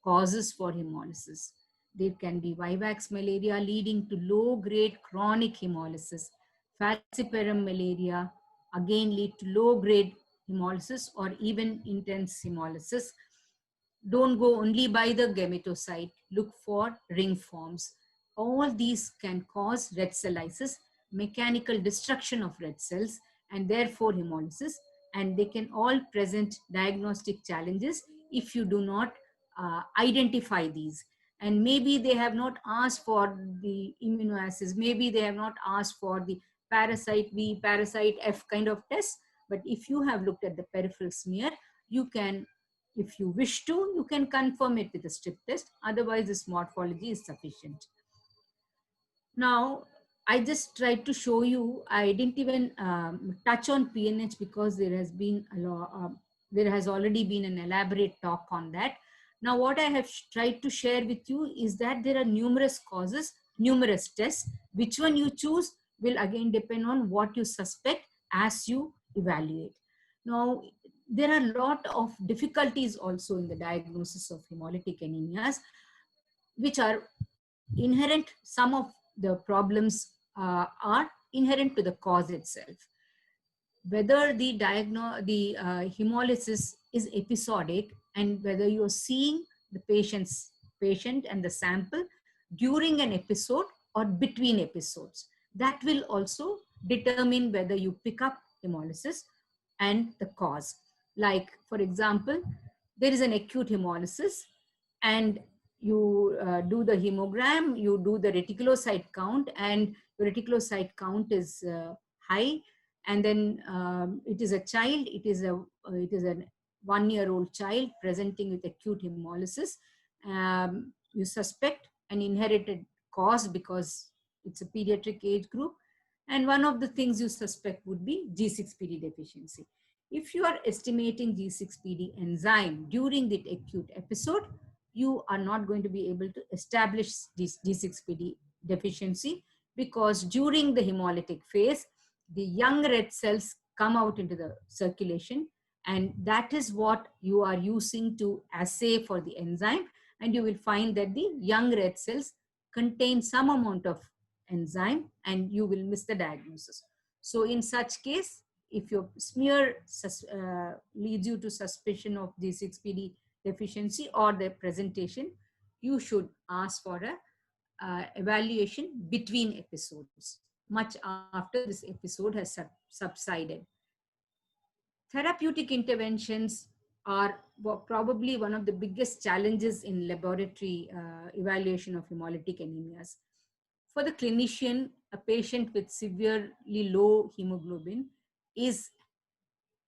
causes for hemolysis. There can be vivax malaria leading to low-grade chronic hemolysis. Falciparum malaria again lead to low-grade hemolysis or even intense hemolysis. Don't go only by the gametocyte. Look for ring forms. All these can cause red cell lysis, mechanical destruction of red cells, and therefore hemolysis. And they can all present diagnostic challenges if you do not identify these. And maybe they have not asked for the immunoassays, maybe they have not asked for the parasite B, parasite F kind of test. But if you have looked at the peripheral smear, you can, if you wish to, you can confirm it with a strip test. Otherwise, this morphology is sufficient. Now, I just tried to show you, I didn't even touch on PNH because there has been there has already been an elaborate talk on that. Now, what I have tried to share with you is that there are numerous causes, numerous tests. Which one you choose will again depend on what you suspect as you evaluate. Now, there are a lot of difficulties also in the diagnosis of hemolytic anemias, which are inherent. Some of the problems are inherent to the cause itself. Whether the hemolysis is episodic, and whether you're seeing the patient and the sample during an episode or between episodes, that will also determine whether you pick up hemolysis and the cause. Like, for example, there is an acute hemolysis and you do the hemogram, you do the reticulocyte count, and the reticulocyte count is high, and then it is a child, it is a 1-year-old child presenting with acute hemolysis. You suspect an inherited cause because it's a pediatric age group, and one of the things you suspect would be G6PD deficiency. If you are estimating G6PD enzyme during the acute episode, you are not going to be able to establish this G6PD deficiency, because during the hemolytic phase, the young red cells come out into the circulation, and that is what you are using to assay for the enzyme, and you will find that the young red cells contain some amount of enzyme and you will miss the diagnosis. So in such case, if your smear leads you to suspicion of G6PD deficiency or the presentation, you should ask for a evaluation between episodes, much after this episode has subsided. Therapeutic interventions are probably one of the biggest challenges in laboratory evaluation of hemolytic anemias. For the clinician, a patient with severely low hemoglobin is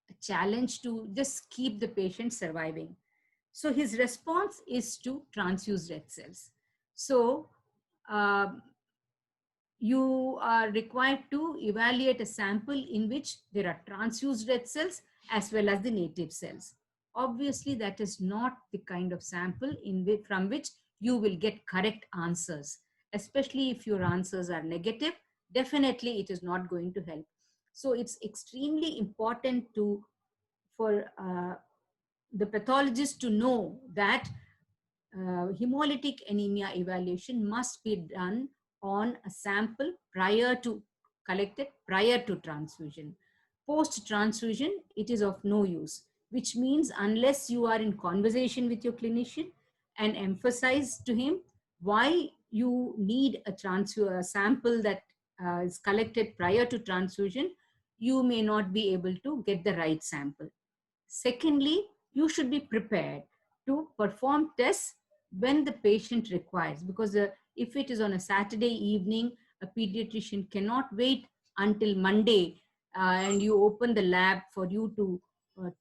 a challenge to just keep the patient surviving. So his response is to transfuse red cells. So you are required to evaluate a sample in which there are transfused red cells as well as the native cells. Obviously, that is not the kind of sample from which you will get correct answers, especially if your answers are negative. Definitely, it is not going to help. So it's extremely important for the pathologist to know that hemolytic anemia evaluation must be done on a sample collected prior to transfusion. Post transfusion, it is of no use, which means unless you are in conversation with your clinician and emphasize to him why you need a sample that is collected prior to transfusion, you may not be able to get the right sample. Secondly, you should be prepared to perform tests when the patient requires, because if it is on a Saturday evening, a pediatrician cannot wait until Monday and you open the lab for you to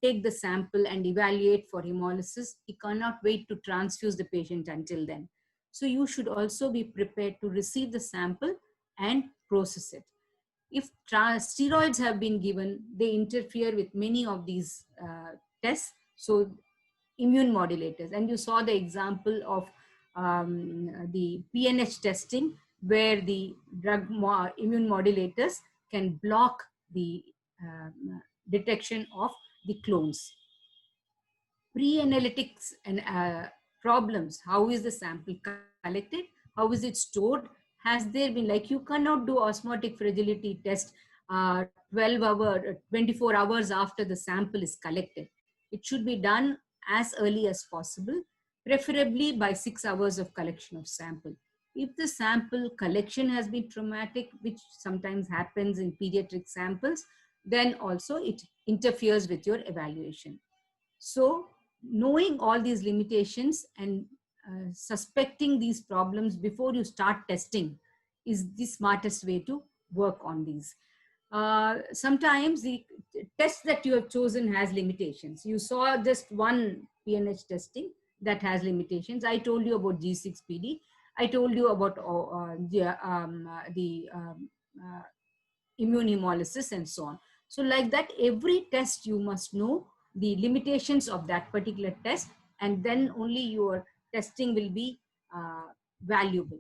take the sample and evaluate for hemolysis. He cannot wait to transfuse the patient until then. So you should also be prepared to receive the sample and process it. If steroids have been given, they interfere with many of these tests. So immune modulators, and you saw the example of the PNH testing, where the immune modulators can block the detection of the clones. Pre-analytics and problems: how is the sample collected, how is it stored, has there been, like, you cannot do osmotic fragility test 24 hours after the sample is collected. It should be done as early as possible, preferably by 6 hours of collection of sample. If the sample collection has been traumatic, which sometimes happens in pediatric samples, then also it interferes with your evaluation. So knowing all these limitations and suspecting these problems before you start testing is the smartest way to work on these. Sometimes the test that you have chosen has limitations. You saw just one PNH testing that has limitations. I told you about G6PD. I told you about the immune hemolysis and so on. So like that, every test you must know the limitations of that particular test, and then only your testing will be valuable.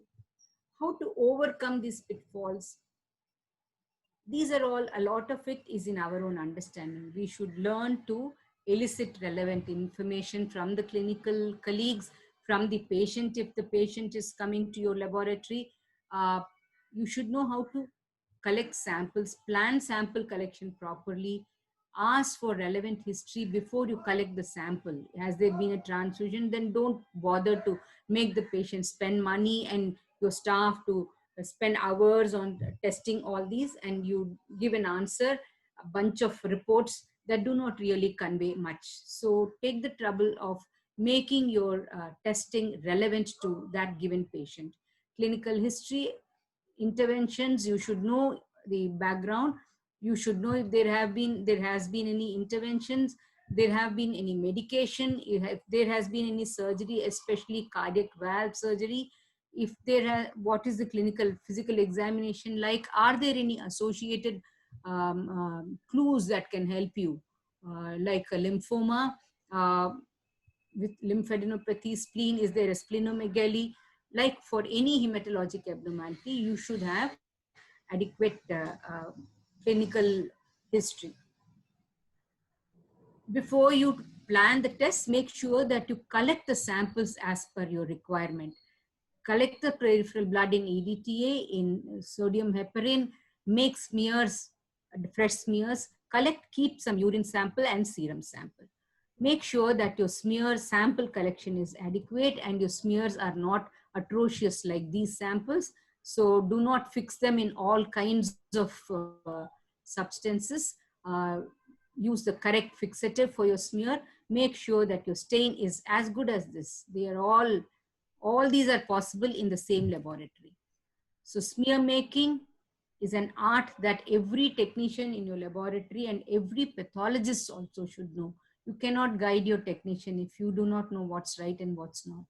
How to overcome these pitfalls? These are all, a lot of it is in our own understanding. We should learn to elicit relevant information from the clinical colleagues, from the patient. If the patient is coming to your laboratory, you should know how to collect samples, plan sample collection properly, ask for relevant history before you collect the sample. Has there been a transfusion? Then don't bother to make the patient spend money and your staff to spend hours on testing all these, and you give an answer, a bunch of reports that do not really convey much. So take the trouble of making your testing relevant to that given patient. Clinical history, interventions, you should know the background. You should know if there has been any interventions, there have been any medication, if there has been any surgery, especially cardiac valve surgery. If what is the clinical physical examination like? Are there any associated clues that can help you, like a lymphoma with lymphadenopathy, spleen? Is there a splenomegaly? Like for any hematologic abnormality, you should have adequate clinical history. Before you plan the test, make sure that you collect the samples as per your requirement. Collect the peripheral blood in EDTA, in sodium heparin, make smears, fresh smears, keep some urine sample and serum sample. Make sure that your smear sample collection is adequate and your smears are not atrocious like these samples. So do not fix them in all kinds of substances. Use the correct fixative for your smear. Make sure that your stain is as good as this. They are all these are possible in the same laboratory. So smear making is an art that every technician in your laboratory and every pathologist also should know. You cannot guide your technician if you do not know what's right and what's not.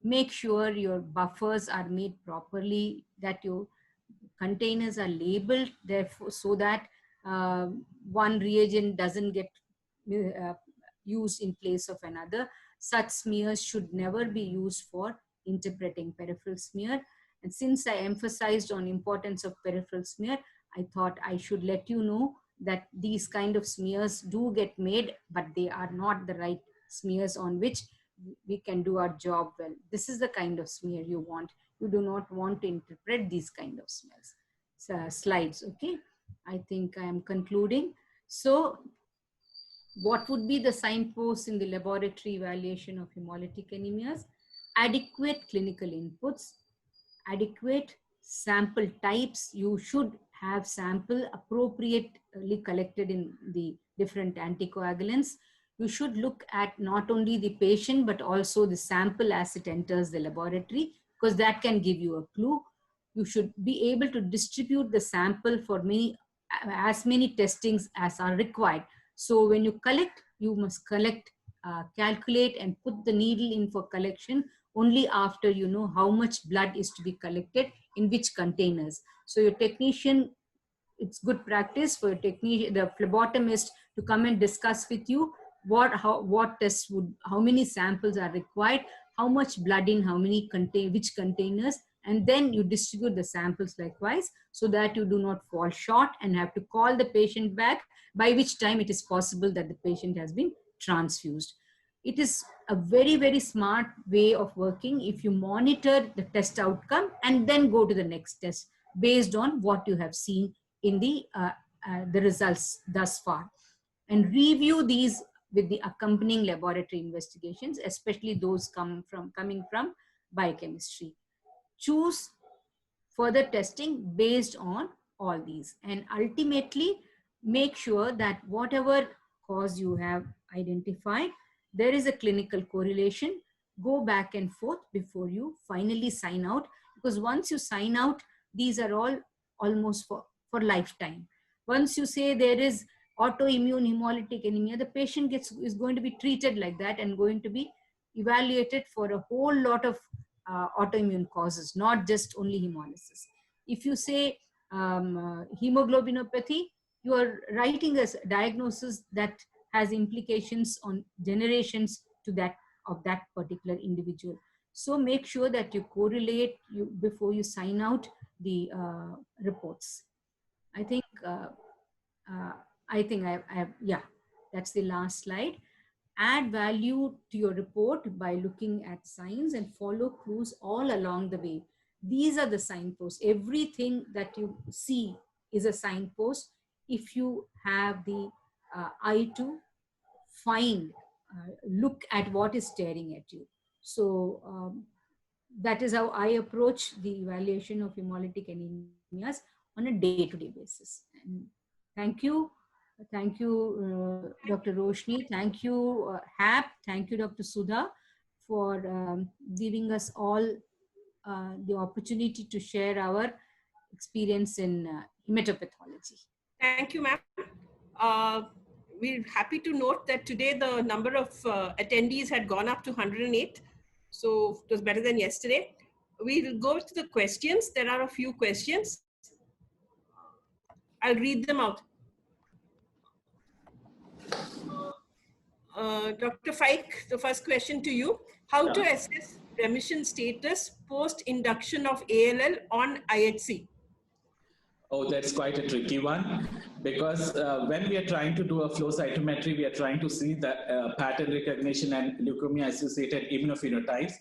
Make sure your buffers are made properly, that your containers are labeled, therefore, so that one reagent doesn't get used in place of another. Such smears should never be used for interpreting peripheral smear. And since I emphasized on importance of peripheral smear, I thought I should let you know that these kind of smears do get made, but they are not the right smears on which we can do our job well. This is the kind of smear you want. You do not want to interpret these kind of smears. Slides, okay? I think I am concluding. So what would be the signposts in the laboratory evaluation of hemolytic anemias? Adequate clinical inputs, adequate sample types. You should have sample appropriately collected in the different anticoagulants. You should look at not only the patient, but also the sample as it enters the laboratory, because that can give you a clue. You should be able to distribute the sample for as many testings as are required. So when you collect, you must collect, calculate and put the needle in for collection only after you know how much blood is to be collected in which containers. So your technician, it's good practice for your technician, the phlebotomist, to come and discuss with you what tests would, how many samples are required, how much blood in how many which containers, and then you distribute the samples likewise, so that you do not fall short and have to call the patient back, by which time it is possible that the patient has been transfused. It is a very, very smart way of working if you monitor the test outcome and then go to the next test based on what you have seen in the results thus far, and review these with the accompanying laboratory investigations, especially those coming from biochemistry. Choose further testing based on all these. And ultimately, make sure that whatever cause you have identified, there is a clinical correlation. Go back and forth before you finally sign out, because once you sign out, these are all almost for lifetime. Once you say there is autoimmune hemolytic anemia, the patient is going to be treated like that and going to be evaluated for a whole lot of autoimmune causes, not just only hemolysis. If you say hemoglobinopathy, you are writing a diagnosis that has implications on generations to that of that particular individual. So make sure that you correlate before you sign out the reports. I think yeah, that's the last slide. Add value to your report by looking at signs and follow clues all along the way. These are the signposts. Everything that you see is a signpost if you have the eye to find, look at what is staring at you. So that is how I approach the evaluation of hemolytic anemias on a day-to-day basis. And thank you. Thank you, Dr. Roshni. Thank you, HAP. Thank you, Dr. Sudha, for giving us all the opportunity to share our experience in hematopathology. Thank you, ma'am. We're happy to note that today the number of attendees had gone up to 108. So it was better than yesterday. We'll go to the questions. There are a few questions. I'll read them out. Dr. Fike, the first question to you. How to assess remission status post-induction of ALL on IHC? Oh, that's quite a tricky one, because when we are trying to do a flow cytometry, we are trying to see the pattern recognition and leukemia-associated immunophenotypes.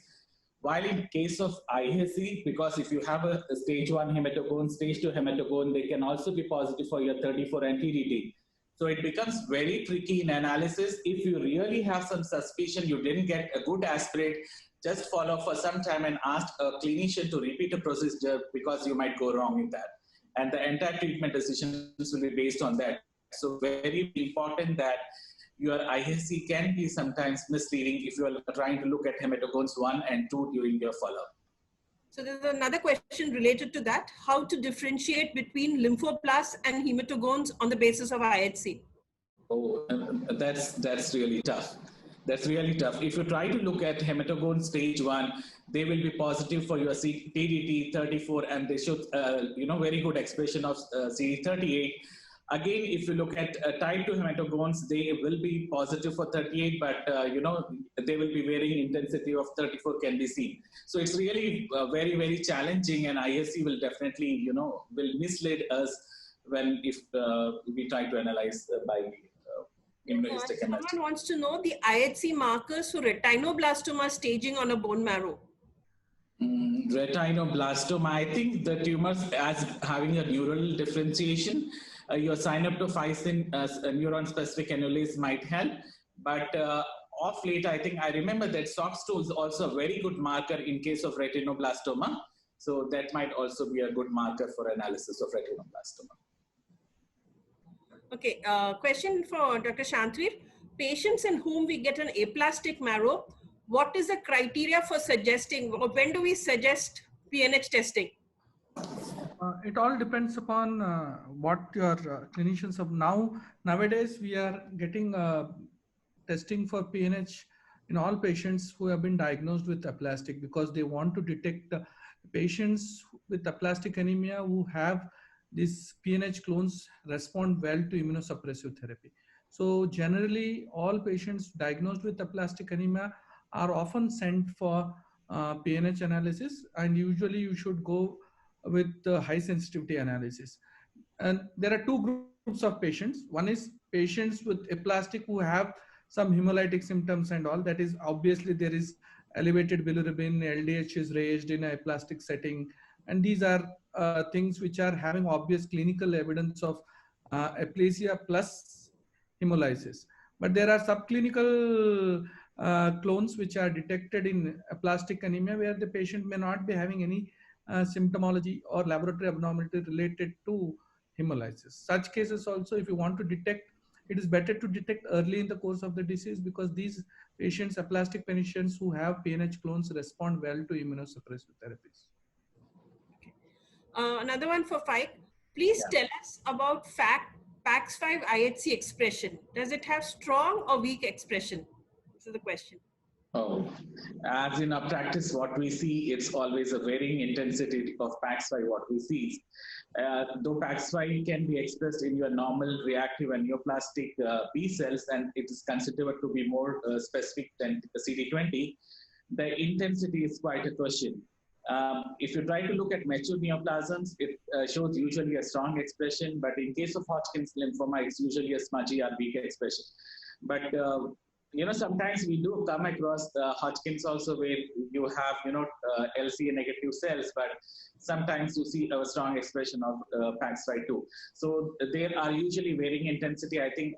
While in case of IHC, because if you have a stage 1 hematogone, stage 2 hematogone, they can also be positive for your 34 and TDT. So it becomes very tricky in analysis. If you really have some suspicion, you didn't get a good aspirate, just follow for some time and ask a clinician to repeat a procedure, because you might go wrong in that. And the entire treatment decisions will be based on that. So very important that your IHC can be sometimes misleading if you are trying to look at hematogones 1 and 2 during your follow-up. So there's another question related to that. How to differentiate between lymphoblasts and hematogones on the basis of IHC? Oh, that's really tough. That's really tough. If you try to look at hematogone stage 1, they will be positive for your TDT 34, and they show very good expression of CD38. Again, if you look at type 2 hematogones, they will be positive for 38, but they will be varying intensity of 34 can be seen. So it's really very, very challenging, and IHC will definitely will mislead us if we try to analyze by someone wants to know the IHC markers for retinoblastoma staging on a bone marrow. Retinoblastoma, I think the tumors as having a neural differentiation, your synaptophysin neuron-specific annulase might help, but of late, I think I remember that SOX2 is also a very good marker in case of retinoblastoma, so that might also be a good marker for analysis of retinoblastoma. Okay, question for Dr. Shantvir. Patients in whom we get an aplastic marrow, what is the criteria for suggesting, or when do we suggest PNH testing? It all depends upon what your clinicians have. Nowadays, we are getting testing for PNH in all patients who have been diagnosed with aplastic, because they want to detect patients with aplastic anemia who have these PNH clones respond well to immunosuppressive therapy. So generally, all patients diagnosed with aplastic anemia are often sent for PNH analysis, and usually you should go with the high sensitivity analysis. And there are two groups of patients. One is patients with aplastic who have some hemolytic symptoms and all. That is, obviously there is elevated bilirubin, LDH is raised in a aplastic setting, and these are things which are having obvious clinical evidence of aplasia plus hemolysis. But there are subclinical clones which are detected in aplastic anemia where the patient may not be having any symptomology or laboratory abnormality related to hemolysis. Such cases also, if you want to detect, it is better to detect early in the course of the disease, because these patients, aplastic patients who have PNH clones, respond well to immunosuppressive therapies. Another one for Faik. Please tell us about PAX5 IHC expression. Does it have strong or weak expression? This is the question. Oh, as in our practice, what we see, it's always a varying intensity of PAX5, what we see. Though PAX5 can be expressed in your normal reactive and neoplastic B cells, and it is considered to be more specific than CD20, the intensity is quite a question. If you try to look at mature neoplasms, it shows usually a strong expression, but in case of Hodgkin's lymphoma, it's usually a smudgy or weak expression. But sometimes we do come across Hodgkin's also, where you have, LCA negative cells, but sometimes you see a strong expression of PAX5 too. So there are usually varying intensity. I think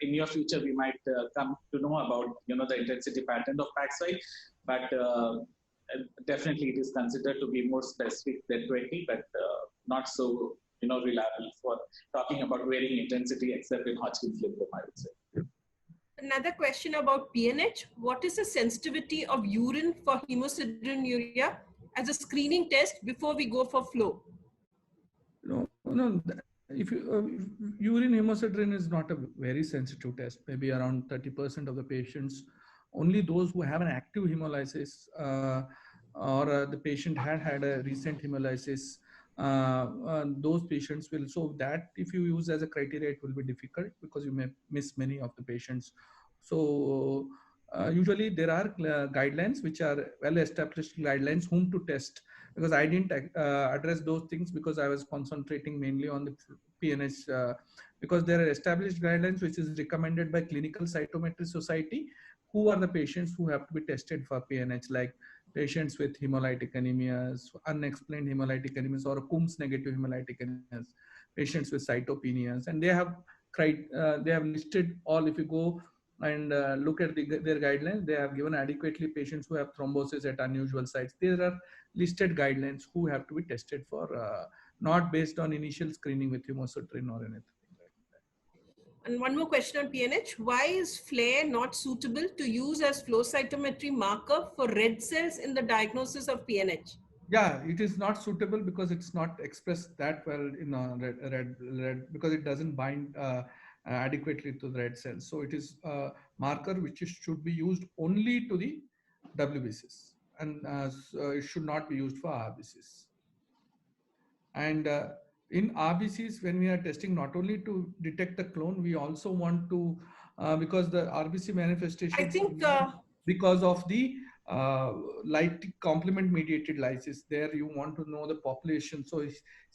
in your future, we might come to know about, the intensity pattern of PAX5, but definitely it is considered to be more specific than 20, but not so, reliable for talking about varying intensity, except in Hodgkin's lymphoma, I would say. Another question about PNH. What is the sensitivity of urine for hemosideruria as a screening test before we go for flow? No. If urine hemosiderin is not a very sensitive test, maybe around 30% of the patients. Only those who have an active hemolysis or the patient had a recent hemolysis, those patients will. So that if you use as a criteria, it will be difficult because you may miss many of the patients. So usually there are guidelines which are well-established guidelines whom to test, because I didn't address those things because I was concentrating mainly on the PNH, because there are established guidelines which is recommended by Clinical Cytometry Society, who are the patients who have to be tested for PNH, like patients with hemolytic anemias, unexplained hemolytic anemias, or Coombs negative hemolytic anemias, patients with cytopenias, and they have listed all. If you go and look at their guidelines, they have given adequately patients who have thrombosis at unusual sites. There are listed guidelines who have to be tested for, not based on initial screening with hemosiderin or anything. And one more question on PNH. Why is FLAIR not suitable to use as flow cytometry marker for red cells in the diagnosis of PNH? Yeah, it is not suitable because it's not expressed that well in red, because it doesn't bind adequately to the red cells. So it is a marker which should be used only to the WBCs, and so it should not be used for RBCs. And in RBCs, when we are testing, not only to detect the clone, we also want to, because the RBC manifestation, I think because of the light complement mediated lysis, there you want to know the population. So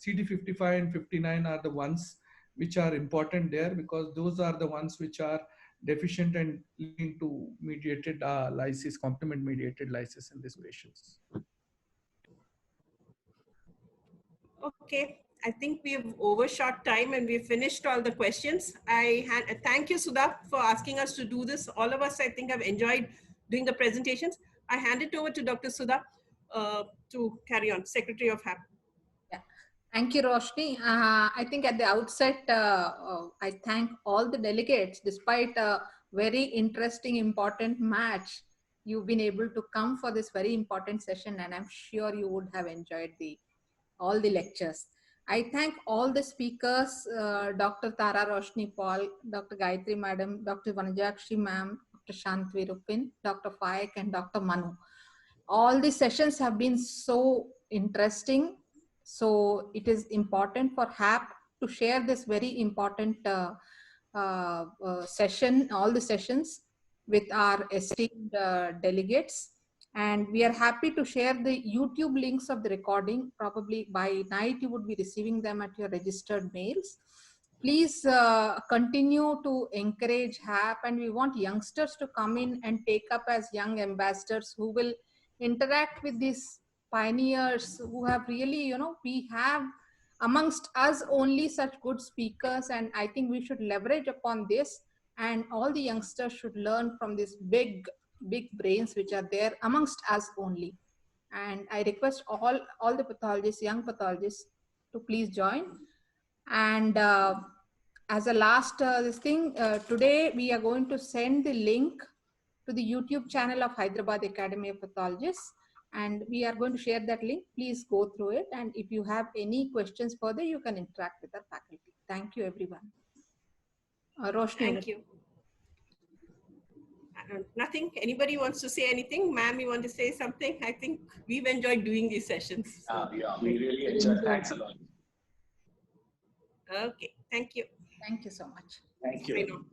CD55 and 59 are the ones which are important there, because those are the ones which are deficient and leading to mediated lysis, complement mediated lysis in these patients. Okay, I think we've overshot time and we've finished all the questions. Thank you, Sudha, for asking us to do this. All of us, I think, have enjoyed doing the presentations. I hand it over to Dr. Sudha to carry on, Secretary of HAP. Yeah. Thank you, Roshni. I think at the outset, I thank all the delegates. Despite a very interesting, important match, you've been able to come for this very important session, and I'm sure you would have enjoyed all the lectures. I thank all the speakers, Dr. Tara Roshni Paul, Dr. Gayatri Madam, Dr. Vanajakshi Ma'am, Dr. Shantvi Rupin, Dr. Faik, and Dr. Manu. All the sessions have been so interesting. So it is important for HAP to share this very important session, all the sessions with our esteemed delegates. And we are happy to share the YouTube links of the recording. Probably by night, you would be receiving them at your registered mails. Please continue to encourage HAP, and we want youngsters to come in and take up as young ambassadors who will interact with these pioneers who have really, we have amongst us only such good speakers, and I think we should leverage upon this, and all the youngsters should learn from these big brains which are there amongst us only. And I request all the pathologists, young pathologists, to please join. And as a last this thing, today we are going to send the link to the YouTube channel of Hyderabad Academy of Pathologists, and we are going to share that link. Please go through it, and if you have any questions further, you can interact with our faculty. Thank you, everyone. Roshni. Thank you. Nothing. Anybody wants to say anything? Ma'am, you want to say something? I think we've enjoyed doing these sessions. So. Yeah, we really enjoyed. Thanks a lot. Okay. Thank you. Thank you so much. Thank you.